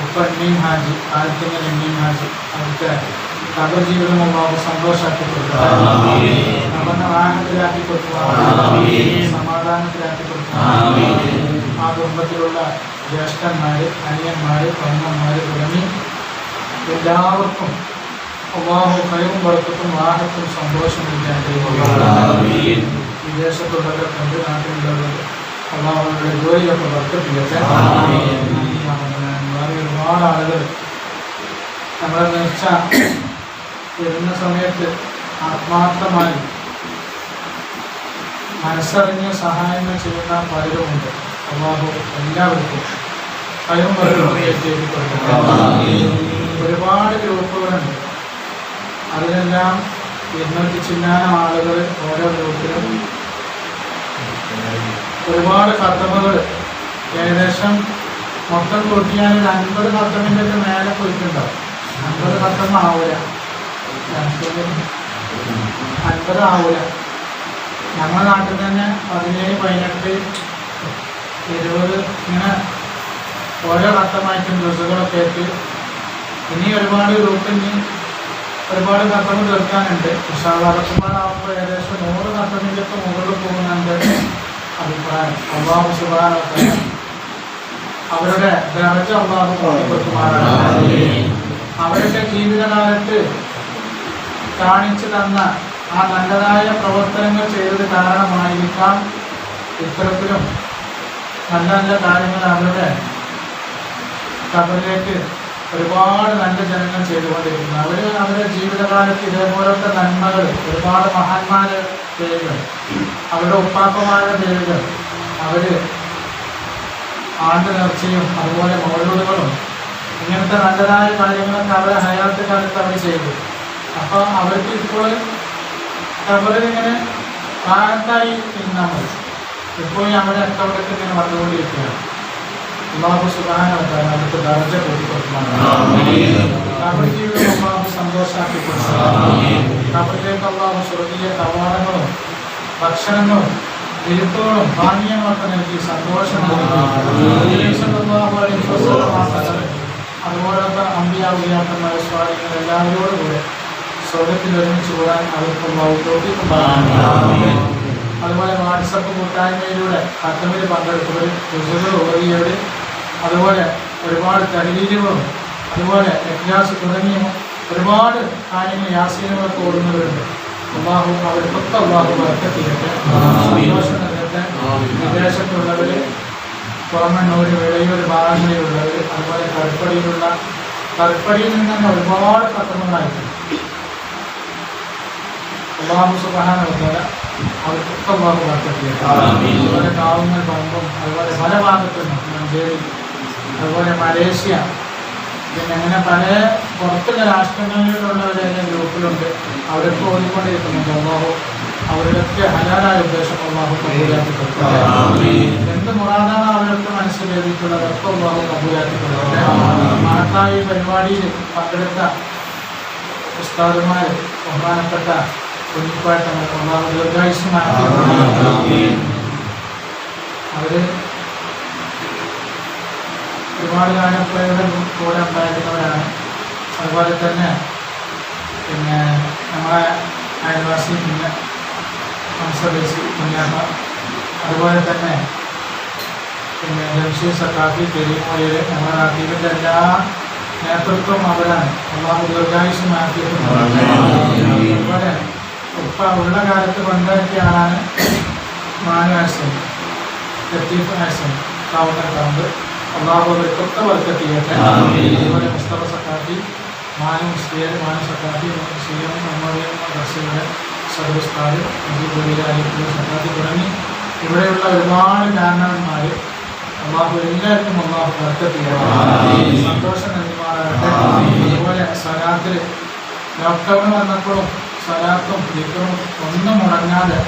ഉപ്പ എണ്ണീം ഹാജി, ആദ്യത്തെ എണ്ണീം ഹാജി, അവിടുത്തെ ഖബർ ജീവിതം അള്ളാഹു സന്തോഷമാക്കി കൊടുക്കുക, അവരുടെ വാഹനത്തിലാക്കി കൊടുക്കുക, സമാധാനത്തിലാക്കി കൊടുക്കുക. ആ കുടുംബത്തിലുള്ള ജ്യേഷ്ഠന്മാര്, അനിയന്മാര്, പെങ്ങന്മാര് തുടങ്ങി എല്ലാവർക്കും അള്ളാഹു ഖൈറും ബർക്കത്തും റാഹത്തും സന്തോഷം നൽകാൻ കഴിയും. വിദേശത്തുള്ളവർ, തന്റെ നാട്ടിലുള്ളവർ അള്ളാഹുവിന്റെ ജോലിയൊക്കെ ബർക്കത്തിലൊക്കെ. വേറെ ഒരുപാട് ആളുകൾ നമ്മളെ നേർച്ച വരുന്ന സമയത്ത് ആത്മാർത്ഥമായി മനസ്സറിഞ്ഞ് സഹായങ്ങൾ ചെയ്യുന്ന പലരുമുണ്ട്. അള്ളാഹു എല്ലാവർക്കും ഖൈറും ബർക്കത്തും ചെയ്തു കൊടുക്കണം. ഒരുപാട് ഗ്രൂപ്പുകളുണ്ട്. അതിലെല്ലാം 200 ചില്ലാനം ആളുകൾ ഓരോ ഗ്രൂപ്പിലും ഒരുപാട് ഖത്തമുകൾ ഏകദേശം മൊത്തം കൂട്ടിയാൽ 50 ഖത്തമിൻ്റെ ഒക്കെ മേലെ പോയിട്ടുണ്ടാവും. 50 ഖത്തം ആവൂല, 50 ആവൂല. നമ്മുടെ നാട്ടിൽ തന്നെ 17, 18, 20 ഇങ്ങനെ ഓരോ ഖത്തമായിട്ടും ഡ്രസ്സുകളൊക്കെ ആയിട്ട് ഇനി ഒരുപാട് ഗ്രൂപ്പിന് ഒരുപാട് ഖത്തമ് തീർക്കാനുണ്ട്. ഖത്തമാകുമ്പോൾ ഏകദേശം 100 ഖത്തമിൻ്റെ ഒക്കെ മുകളിൽ പോകുന്നുണ്ട് അഭിപ്രായം. അള്ളാഹു സുബ്ഹാനഹു വ തആല അവരുടെ ദറജ അള്ളാഹു കൂട്ടിക്കൊടുക്കുമാറാകട്ടെ. അവരുടെ ജീവിതകാലത്ത് കാണിച്ചു തന്ന ആ നല്ലതായ പ്രവർത്തനങ്ങൾ ചെയ്തത് കാരണമായിരിക്കാം ഇത്തരത്തിലും നല്ല നല്ല കാര്യങ്ങൾ അവരുടെ ഖബറിലേക്ക് ഒരുപാട് നല്ല ജനങ്ങൾ ചെയ്തുകൊണ്ടിരിക്കുന്നു. അവരുടെ ജീവിതകാലത്ത് ഇതേപോലത്തെ നന്മകൾ ഒരുപാട് മഹാന്മാരുടെ പേരുകൾ, അവരുടെ ഉപ്പാപ്പമാരുടെ പേരുകൾ, അവര് ആണ്ട് നേർച്ചയും അതുപോലെ മൗലൂദുകളും ഇങ്ങനത്തെ നല്ലതായ കാര്യങ്ങളൊക്കെ അവരുടെ ഹയാത്ത് കാലത്ത് അവർ ചെയ്തു. അപ്പോൾ അവർക്ക് ഇപ്പോൾ ഖബറിലിങ്ങനെ പ്രായത്തായി ഇരുന്നാൽ മതി. ഇപ്പോഴും അവരുടെ അക്കൗണ്ടൊക്കെ ഇങ്ങനെ വന്നുകൊണ്ടിരിക്കുകയാണ്. അള്ളാഹു സുബ്ഹാനഹു വ തആല അവർക്ക് ദർജ കൂട്ടിക്കൊടുക്കണം. ഖബർ ജീവിതം അള്ളാഹു സന്തോഷമാക്കി കൊടുക്കണം. ഖബറിലേക്ക് അള്ളാഹു സ്വർഗീയ കവാടങ്ങളും ഭക്ഷണങ്ങളും വിരുദ്ധങ്ങളും പാനീയങ്ങളൊക്കെ നൽകി സന്തോഷം അതുപോലത്തെ അമ്പിയാവിയാക്കന്മാർ സ്വാധീനങ്ങൾ എല്ലാവരോടും കൂടെ സ്വർഗത്തിൽ ഒരുമിച്ച് കൂടാൻ അവർക്ക് തോന്നിയിട്ടുണ്ടാകും. അതുപോലെ വാട്സപ്പ് കൂട്ടായ്മയിലൂടെ ഖത്തമിൽ പങ്കെടുത്തവർ, റുസുകൾ ഓതിയവർ, അതുപോലെ ഒരുപാട് തഹ്ലീലുകളും അതുപോലെ ഇഖ്ലാസ് തുടങ്ങിയ ഒരുപാട് കാര്യങ്ങൾ യാസീനുകളൊക്കെ ഓടുന്നവരുണ്ട്. അള്ളാഹു അവർക്കൊക്കെ അള്ളാഹു ബർക്കത്ത് ചെയ്യട്ടെ, സന്തോഷം നൽകട്ടെ. വിദേശത്തുള്ളവർ, പുറമണ്ണൂർ, വെളിയൂർ ഭാഗങ്ങളിലുള്ളവർ, അതുപോലെ കൽപ്പടിയിൽ നിന്ന് തന്നെ ഒരുപാട് ഖത്തമുണ്ടായിട്ടുണ്ട്. അള്ളാഹു സുബ്ഹാനഹു വ തആല അവർക്കൊക്കെ അള്ളാഹു ബർക്കത്ത് ചെയ്യട്ടെ. അതുപോലെ കാവുങ്ങൽ, പമ്പും അതുപോലെ പല ഭാഗത്തു നിന്നും മഞ്ചേരി, അതുപോലെ മലേഷ്യ, പിന്നെ അങ്ങനെ പല പുറത്തുള്ള രാഷ്ട്രങ്ങളിലുള്ളവരെല്ലാം ഗ്രൂപ്പിലുണ്ട്. അവരൊക്കെ ഓടിക്കൊണ്ടിരിക്കുന്നുണ്ട്. അള്ളാഹു അവരുടെയൊക്കെ ഹലാലായ ഉദ്ദേശം അള്ളാഹു കബൂലാക്കി കൊടുക്കട്ടെ. എന്ത് മുറാദാണ് അവരൊക്കെ മനസ്സിൽ ലഭിക്കുന്നത് അതൊക്കെ അള്ളാഹു കബൂലാക്കി കൊടുക്കട്ടെ. മഹത്തായ ഈ പരിപാടിയിൽ പങ്കെടുത്ത ഉസ്താദുമാർ, ബഹുമാനപ്പെട്ട കുഞ്ഞിപ്പാട്ടങ്ങൾ അള്ളാഹു ദീർഘായുസ്സുമാക്കി അവര് ഒരുപാട് കാലപ്പയുടെ കൂടെ ഉണ്ടായിരുന്നവരാണ്. അതുപോലെ തന്നെ പിന്നെ നമ്മളെ അയൽവാസി ഹംസബേസി കുഞ്ഞാമ്മ, അതുപോലെ തന്നെ പിന്നെ ജംഷീർ സക്കാഫി, പെരിമോയിൽ, നമ്മുടെ നാട്ടിലെ എല്ലാ നേതൃത്വം അവരാണ്. അള്ളാഹു ദീർഘായുസ്സും ആഫിയത്തും. അതുപോലെ ഉപ്പ ഉള്ള കാലത്ത് കൊണ്ടാക്കിയ ആളാണ് മാനു ഹാസൻ, ലത്തീഫ് ഹാസൻ, കാവുന്നൽക്കാമ്പ്. അള്ളാഹു അവർക്കൊക്കെ ബർക്കത്ത് ചെയ്യട്ടെ. അതുപോലെ മുസ്തഫ സക്കാഫി, മാനു മുസ്ലിയർ, മാനു സക്കാഫി, മുസ്ലിം മെമ്മോറിയൽ മദ്രസയുടെ സദുസ്ഥാനം സദാത്തി തുടങ്ങി ഇവിടെയുള്ള ഒരുപാട് കാരണവന്മാർ അള്ളാഹു എല്ലാവർക്കും അള്ളാഹു ബർക്കത്ത് സന്തോഷം നൽകുമാറാകട്ടെ. അതുപോലെ സലാത്തിൽ ലോക്ക്ഡൗൺ വന്നപ്പോഴും സലാത്തും ദിക്റും ഒന്നും മുടങ്ങാതെ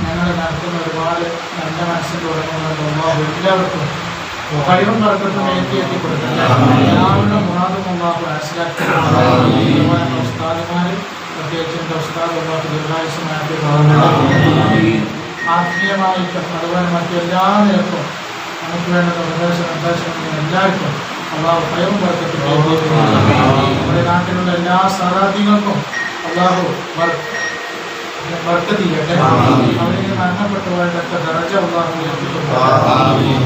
ഞങ്ങൾ നടത്തുന്ന ഒരുപാട് നല്ല മനസ്സിൽ തുടങ്ങുന്നത് അള്ളാഹു എല്ലാവർക്കും കഴിവും ബർക്കത്തും എത്തി കൊടുക്കട്ടെ. എല്ലാവരുടെ മുറാദും അള്ളാഹു മനസ്സിലാക്കി. അതുപോലെ ഉസ്താദുമാർ പ്രത്യേകിച്ച് എൻ്റെ ഉസ്താദ് അള്ളാഹു ദീർഘായുസ്സമാക്കി ആത്മീയമായിട്ടും അതുപോലെ മറ്റെല്ലാ നിരക്കും നമുക്ക് വേണ്ട നിർദ്ദേശങ്ങളും എല്ലാവർക്കും അള്ളാഹു ഭയവും ബർക്കത്തും നമ്മുടെ നാട്ടിലുള്ള എല്ലാ സദാർത്ഥികൾക്കും അള്ളാഹു ബർക്കത്ത് ചെയ്യട്ടെ. അവരിൽ മരണപ്പെട്ടവരുടെയൊക്കെ ദറജ അള്ളാഹു ചെയ്യാം.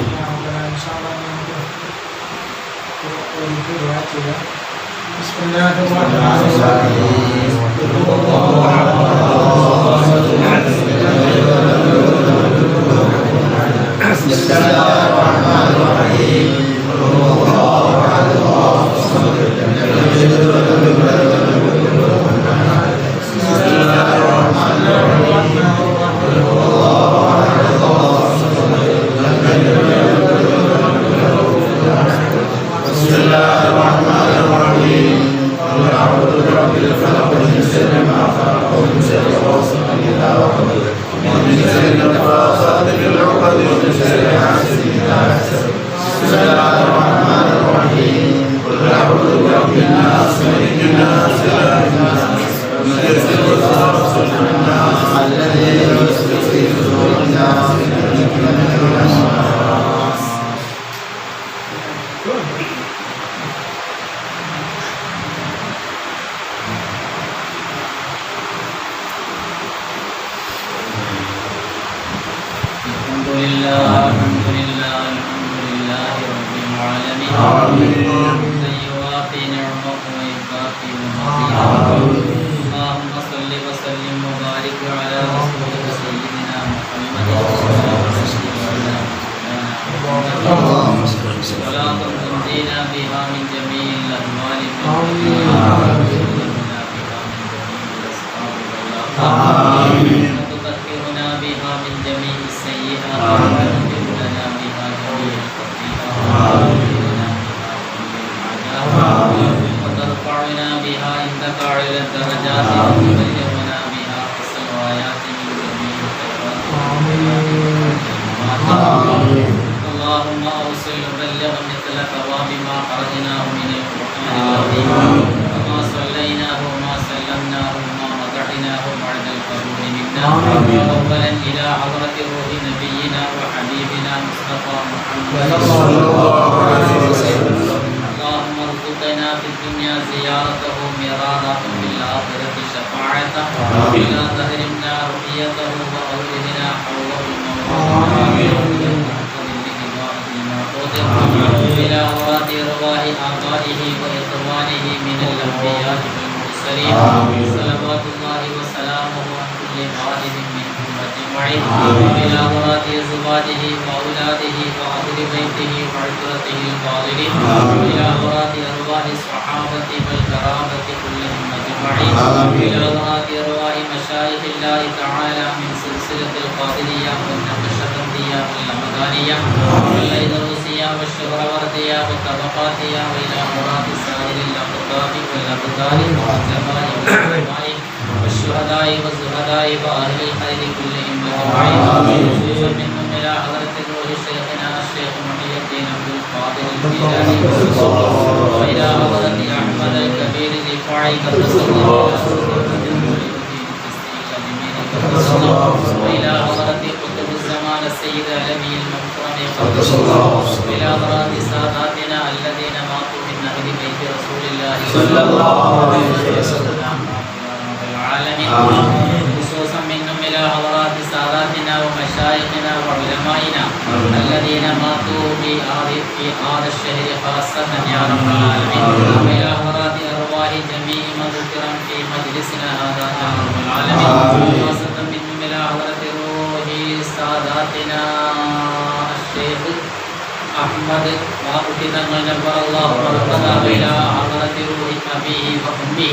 أحمد وأبتدأ نبر الله ورقنا إلى حضرة روح أبيه وأمه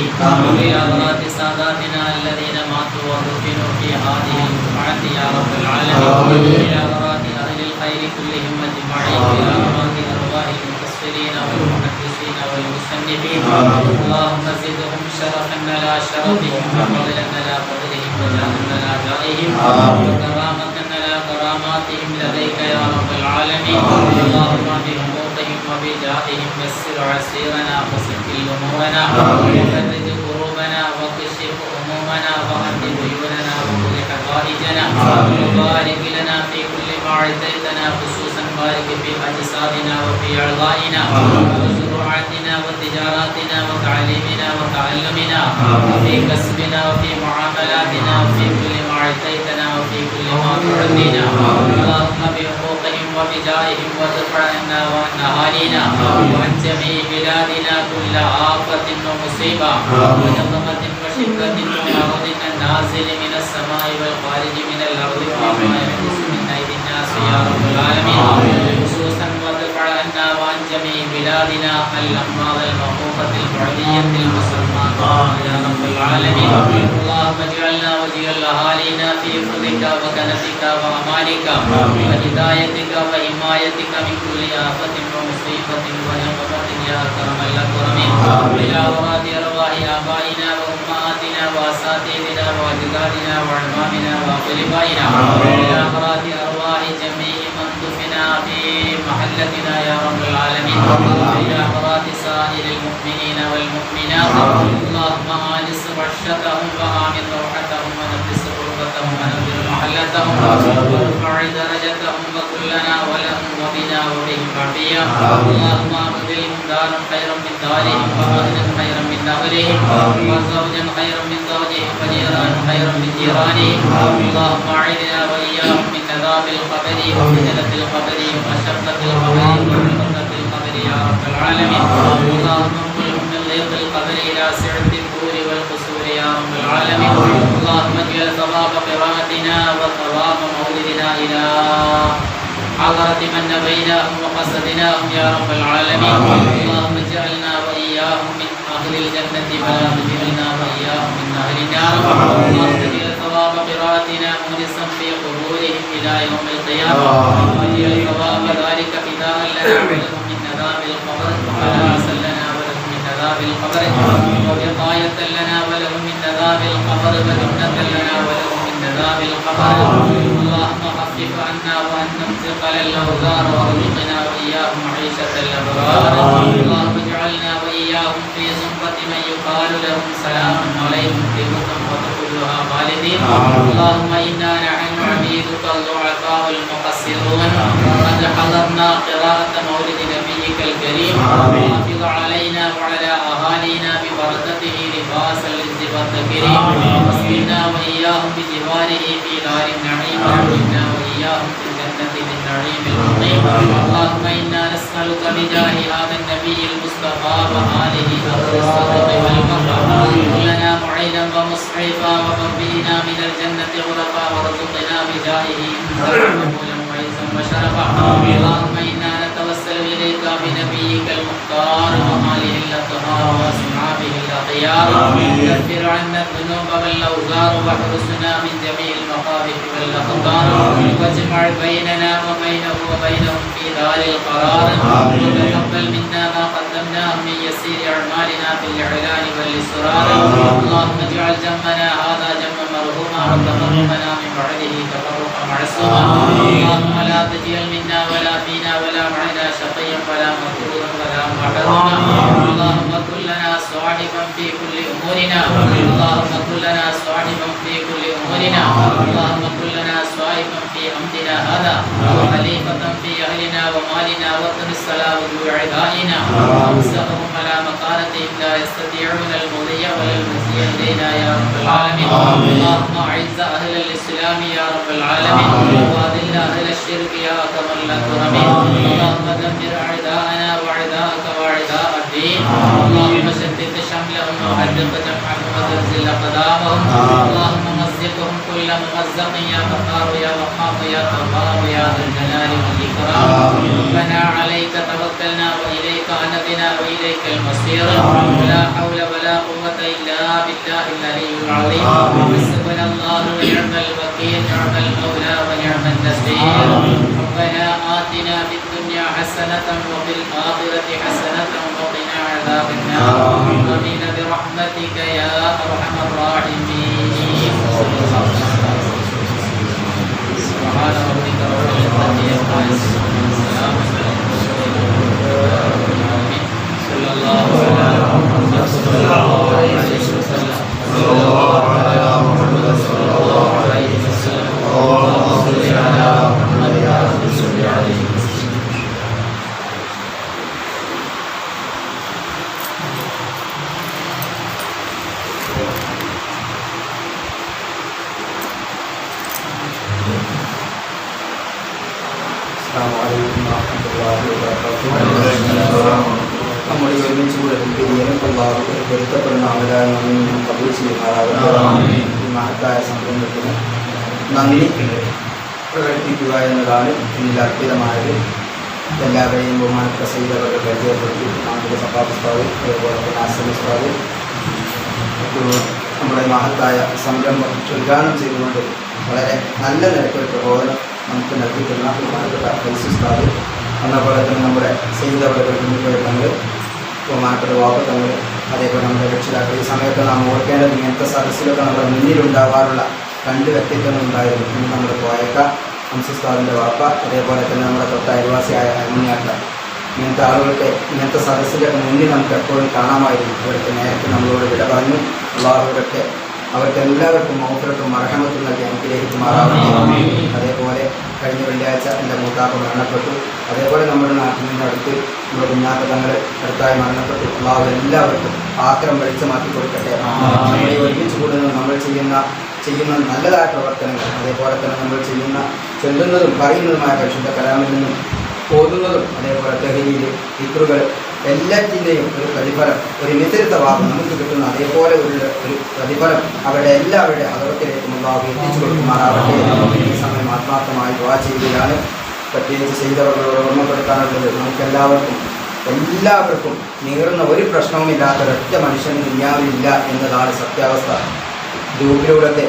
وإلى حضرات ساداتنا الذين ماتوا ودفنوا في هذه الجمعة يا رب العالمين إلى حضرات أهل الخير كلهم أجمعين إلى حضرات أرواح المفسرين والمحدثين والمصنفين اللهم زدهم شرفا على شرفهم وفضلا على فضلهم وجاها على جاههم وكرامة على كراماتهم لديك يا رب العالمين اللهم بحقوقهم وبجاههم يسر عسيرنا وسهل أمورنا وفرج كروبنا وكشف همومنا وأهد ديوننا وقض حوائجنا وبارك لنا في كل ما أعطيتنا خصوصا بارك في أجسادنا وفي أعضائنا وزروعاتنا وتجاراتنا وتعليمنا وتعلمنا وفي كسبنا وفي معاملاتنا وفي كل ما أعطيتنا وفي كل ما تعطينا اللهم بحقوقهم وبجاههم وادفع عنا وعن أهالينا وعن جميع بلادنا كل آفة ومصيبة ونقمة وشدة ومرض النازل من السماء والخارج من الأرض وما يحدث من أيدي الناس يا رب العالمين خصوصا وادفع عنا وعن جميع بلادنا الأمراض المخوفة البعدية المسلمات يا رب العالمين اللهم اجعلنا واجعل أهالينا في فضلك وكنفك وأمانك وهدايتك وحمايتك من كل آفة ومصيبة ونقمة يا أكرم الأكرمين إلى مراد أرواح آبائنا وأمهاتنا وأساتذتنا وأجدادنا وعلمائنا وأقربائنا إلى مراد أرواح جميع من دفنا في محلتنا يا رب العالمين إلى مراد سائر المؤمنين والمؤمنات اللهم آنس وحشتهم وآمن روحتهم ونفس غربتهم ونذر محلتهم وارفع درجتهم وكلنا ولهم وبنا وبهم عافية اللهم أبدلهم دارا خيرا من دارهم وأهلا خيرا من أهلهم وزوجا خيرا من زوجهم وجيرانا خيرا من جيرانهم اللهم أعذنا وإياهم من عذاب القبر وفتنة القبر ومشقة القبر ومحنة القبر يا رب العالمين اللهم انقلهم من ضيق القبر إلى سعة الدور والقصور يا رب العالمين اللهم اجعل ثواب قراءتنا وثواب مولدنا إلى حضرة من نبيناهم وقصدناهم يا رب العالمين اللهم اجعلنا وإياهم من أهل الجنة ولا تجعلنا وإياهم من أهل النار اللهم اجعل ثواب قراءتنا مونسا في قبورهم إلى يوم القيامة واجعل ثواب ذلك فداء لنا ولهم من عذاب القبر وخلاصا لنا ولهم من عذاب القبر ووقاية لنا ولهم من عذاب القبر وجنة لنا ولهم من عذاب القبر اللهم خفف عنا وأن نمسقل الأوزار وارزقنا وإياهم عيشة الأبرار اللهم اجعلنا وإياهم في زمرة من يقال لهم سلام عليكم طيبة وتدخلها خالدين اللهم إنا نحن عبيدك الضعفاء المقصرون قد حضرنا قراءة مولد نبيك الكريم حافظ علينا وعلى أهالينا ببركته لباسا للزبط الكريم واسقنا وإياهم بجواره في دار النعيم وأحينا وإياهم في الجنة بالنعيم المقيم اللهم إنا نسألك بجاه هذا النبي المصطفى وآله أهل الصدق والوفاء كلنا معينا ومصعفا وقربنا من الجنة غرفا وارزقنا بجاهه قبولا وعزا وشرفا اللهم إنا نتوسل إليك بنبيك المختار وآله الأطهار وأصحابه الأخيار كفر عنا الذنوب والأوزار واحرسنا من جميع المخاوف والأخطار واجمع بيننا وبينه وبينهم في دار القرار وتقبل منا ما قدمناه من يسير أعمالنا في الإعلان والإسرار اللهم اجعل جمعنا هذا جمعا مرحوما وتفرقنا من بعده تفرقا معصوما اللهم لا تجعل منا ولا فينا ولا معنا شقيا ولا مكروها ولا محروما اللهم كن لنا صاحبا في كل أمورنا اللهم كن لنا صاحبا في كل أمورنا اللهم كن لنا صاحبا في أمرنا هذا وخليفة في أهلنا ومالنا وطمس على وجوع عدائنا وامسحهم على مكانتهم لا يستطيعون المضي ولا المسيح إلينا يا رب العالمين اللهم أعز أهل الإسلام يا رب العالمين وأذل أهل الشرك يا أكرم الأكرمين اللهم دمر أعداءنا وأعداءك وأعداء الدين اللهم شتت شملهم وحرق جمعهم وزلزل أقدامهم اللهم مزقهم كل كل ممزق يا غفار يا وهاب يا تواب يا ذا الجلال والإكرام ربنا عليك توكلنا وإليك أنبنا وإليك المصير ولا حول ولا قوة إلا بالله العلي العظيم حسبنا الله ونعم الوكيل نعم المولى ونعم النصير ربنا آتنا في الدنيا حسنة وفي الآخرة حسنة وقنا عذاب النار آمين برحمتك يا أرحم الراحمين سبحان ربك رب العزة عما يصفون وسلام على المرسلين صلى الله على محمد صلى الله عليه وسلم صلى الله على محمد صلى الله عليه وسلم اللهم صل على محمد صلى الله عليه وسلم. നമ്മുടെ ഒരുമിച്ച് കൂടെ പൊരുത്തപ്പെടുന്ന അവരാൽ നമ്മൾ കബൂൽ ചെയ്യുമാറാവട്ടെ. മഹത്തായ സംരംഭത്തിന് നന്ദി പ്രകടിപ്പിക്കുക എന്നതാണ് ഇതിൽ അർപ്പിതമായത്. എല്ലാവരെയും ബഹുമാനപ്പെട്ട സയ്യിദവരെ പരിചയപ്പെടുത്തി നമ്മുടെ സഭാപുസ്താവ് അതേപോലെ തന്നെ ആശ്രമസ്താവ് നമ്മുടെ മഹത്തായ സംരംഭം ഉദ്ഘാടനം ചെയ്തുകൊണ്ട് വളരെ നല്ല നിരക്കൊരു പ്രബോധനം നമുക്ക് നൽകിയിട്ടുള്ള ബഹുമാനപ്പെട്ട ഫൈസുസ്താദ്, അതുപോലെ തന്നെ നമ്മുടെ സയ്യിദവരുടെ കുഞ്ഞുപേട്ടങ്ങൾ, ബഹുമാനപ്പെട്ട വാപ്പത്തങ്ങൾ, അതേപോലെ നമ്മുടെ രക്ഷിതാക്കൾ. ഈ സമയത്ത് നാം ഓർക്കേണ്ടത് ഇങ്ങനത്തെ സദസ്സിലൊക്കെ നമ്മുടെ മുന്നിലുണ്ടാവാറുള്ള രണ്ട് വ്യക്തിത്വങ്ങൾ ഉണ്ടായിരുന്നു. ഇന്ന് നമ്മുടെ പോയേക്ക ഹംസുസ്താദിൻ്റെ വാപ്പ, അതേപോലെ തന്നെ നമ്മുടെ തൊട്ട അയൽവാസിയായ അരുണിയാട്ട. ഇങ്ങനത്തെ ആളുകൾക്ക് ഇങ്ങനത്തെ സദസ്സിലൊക്കെ മുന്നിൽ നമുക്ക് എപ്പോഴും കാണാമായിരുന്നു. അവർക്ക് നേരത്തെ നമ്മളോട് വിട പറഞ്ഞു. അള്ളാഹുവൊക്കെ അവർക്ക് എല്ലാവർക്കും മൗഫറത്തും മർഹമത്തും നൽകി അനുഗ്രഹിക്കുമാറാവട്ടെ. അതേപോലെ കഴിഞ്ഞ വെള്ളിയാഴ്ച എൻ്റെ മൂത്താപ്പ മരണപ്പെട്ടു. അതേപോലെ നമ്മുടെ നാട്ടിൽ നിന്ന് അടുത്ത് നമ്മുടെ കുഞ്ഞാപ്പ തങ്ങൾ അടുത്തായി മരണപ്പെട്ടു. അള്ളാഹു എല്ലാവർക്കും ആക്രം വെളിച്ചമാക്കി കൊടുക്കട്ടെ. നമ്മളെ ഒരുമിച്ച് കൂടുന്നതും നമ്മൾ ചെയ്യുന്ന നല്ലതായ പ്രവർത്തനങ്ങൾ, അതേപോലെ തന്നെ നമ്മൾ ചൊല്ലുന്നതും പറയുന്നതുമായ പരിശുദ്ധ കലാമിൽ നിന്നും ഓതുന്നതും, അതേപോലെ തെഹ്‌ലീൽ, ദിക്റുകൾ എല്ലാറ്റിൻ്റെയും ഒരു പ്രതിഫലം, ഒരു മിശ്രിത ഭാഗം നമുക്ക് കിട്ടുന്ന അതേപോലെ ഒരു പ്രതിഫലം അവരുടെ എല്ലാവരുടെ അതോടത്തിലേക്കും അല്ലാഹു എത്തിച്ചു കൊടുക്കുമാറാവട്ടെ. ഈ സമയം ആത്മാർത്ഥമായി ദുആ ചെയ്യുകയാണ്. പ്രത്യേകിച്ച് ചെയ്തവர்களോട് ഓർമ്മപ്പെടുത്താനുള്ളത്, എല്ലാവർക്കും നീറുന്ന ഒരു പ്രശ്നവുമില്ലാത്ത ഒരൊറ്റ മനുഷ്യന് ദുനിയാവിലില്ല എന്നതാണ് സത്യാവസ്ഥ. ഗ്രൂപ്പിലൂടെ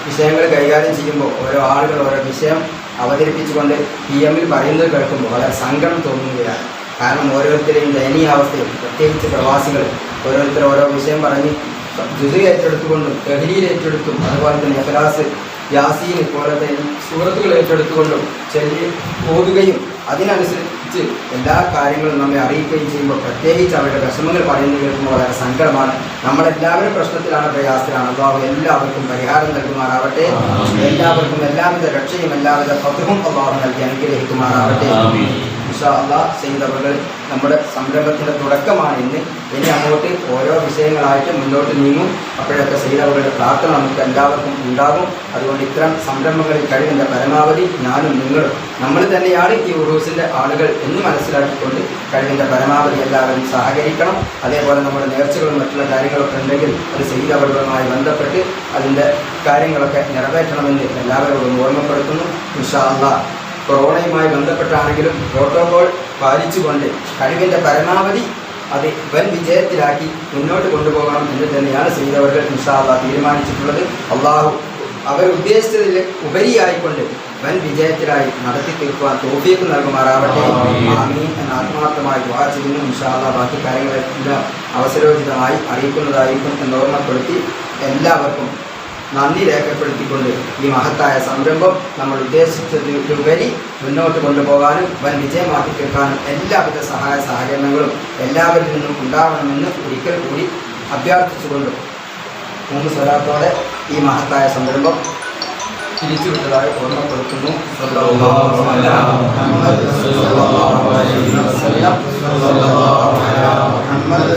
വിഷയങ്ങൾ കൈകാര്യം ചെയ്യുമ്പോൾ ഓരോ ആളുകൾ ഓരോ വിഷയം അവതരിപ്പിച്ചുകൊണ്ട് PM പറയുന്നത് കേൾക്കുമ്പോൾ വളരെ സങ്കടം തോന്നുകയാണ്. കാരണം ഓരോരുത്തരെയും ദയനീയാവസ്ഥയും, പ്രത്യേകിച്ച് പ്രവാസികൾ ഓരോരുത്തർ ഓരോ വിഷയം പറഞ്ഞ് ജുസ് ഏറ്റെടുത്തുകൊണ്ടും തെഹ്‌ലീൽ ഏറ്റെടുത്തും, അതുപോലെ തന്നെ ഇഖ്ലാസ്, യാസീൻ പോലത്തെ സൂറത്തുകൾ ഏറ്റെടുത്തുകൊണ്ടും ചൊല്ലി ഓതുകയും അതിനനുസരിച്ച് എല്ലാ കാര്യങ്ങളും നമ്മെ അറിയിക്കുകയും ചെയ്യുമ്പോൾ പ്രത്യേകിച്ച് അവരുടെ വിഷമങ്ങൾ പറയുന്നത് കേൾക്കുമ്പോൾ വളരെ സങ്കടമാണ്. നമ്മളെല്ലാവരും പ്രശ്നത്തിലാണ്, പ്രയാസത്തിലാണ്. അല്ലാഹു എല്ലാവർക്കും പരിഹാരം നൽകുമാറാവട്ടെ. എല്ലാവർക്കും എല്ലാവിധ രക്ഷയും എല്ലാവിധ ഫത്ഹും അല്ലാഹു നൽകി അനുഗ്രഹിക്കുമാറാവട്ടെ. ഇൻഷാ അല്ലാഹ് ചെയ്തവர்கள் നമ്മുടെ സംരംഭത്തിൻ്റെ തുടക്കമാണ് ഇന്ന്. ഇനി അങ്ങോട്ട് ഓരോ വിഷയങ്ങളായിട്ട് മുന്നോട്ട് നീങ്ങും. അപ്പോഴൊക്കെ ചെയ്തവരുടെ പ്രാർത്ഥന നമുക്ക് എല്ലാവർക്കും ഉണ്ടാകും. അതുകൊണ്ട് ഇത്തരം സംരംഭങ്ങളിൽ കഴിവിൻ്റെ പരമാവധി ഞാനും നിങ്ങളും നമ്മൾ തന്നെയാണ് ഈ ഉറൂസിൻ്റെ ആളുകൾ എന്ന് മനസ്സിലാക്കിക്കൊണ്ട് കഴിവിൻ്റെ പരമാവധി എല്ലാവരും സഹകരിക്കണം. അതേപോലെ നമ്മുടെ നേർച്ചകളും മറ്റുള്ള കാര്യങ്ങളൊക്കെ ഉണ്ടെങ്കിൽ അത് ചെയ്തവരുമായി ബന്ധപ്പെട്ട് അതിൻ്റെ കാര്യങ്ങളൊക്കെ നിറവേറ്റണമെന്ന് എല്ലാവരോടും ഓർമ്മപ്പെടുത്തുന്നു. ഇൻഷാ അല്ലാഹ് കൊറോണയുമായി ബന്ധപ്പെട്ടാണെങ്കിലും പ്രോട്ടോകോൾ പാലിച്ചുകൊണ്ട് കഴിവിൻ്റെ പരമാവധി അത് വൻ വിജയത്തിലാക്കി മുന്നോട്ട് കൊണ്ടുപോകണം എന്ന് തന്നെയാണ് ചെയ്തവர்கள் ഇൻഷാ അല്ലാഹ് തീരുമാനിച്ചിട്ടുള്ളത്. അള്ളാഹു അവരുദ്ദേശിച്ചതിൽ ഉപരിയായിക്കൊണ്ട് വൻ വിജയത്തിലായി നടത്തി തീർക്കുവാൻ തൗഫീഖ് നൽകുമാറാവട്ടെ. ആമീൻ എന്ന് ആത്മാർത്ഥമായി ദുആ ചെയ്യുന്നു. ഇൻഷാ അല്ലാഹ് ബാക്കി കാര്യങ്ങളെല്ലാം അവസരോചിതമായി അറിയിക്കുന്നതായിരിക്കും എന്ന് ഓർമ്മപ്പെടുത്തി എല്ലാവർക്കും നന്ദി രേഖപ്പെടുത്തിക്കൊണ്ട് ഈ മഹത്തായ സംരംഭം നമ്മൾ ഉദ്ദേശിച്ചതിലുപരി മുന്നോട്ട് കൊണ്ടുപോകാനും വൻ വിജയമാക്കി തീർക്കാനും എല്ലാവിധ സഹായ സഹകരണങ്ങളും എല്ലാവരിൽ നിന്നും ഉണ്ടാവണമെന്ന് ഒരിക്കൽ കൂടി അഭ്യർത്ഥിച്ചുകൊണ്ടും 3 സ്വലാത്തോടെ ഈ മഹത്തായ സംരംഭം തിരിച്ചുവിട്ടതായി ഓർമ്മപ്പെടുത്തുന്നു. മുഹമ്മദ്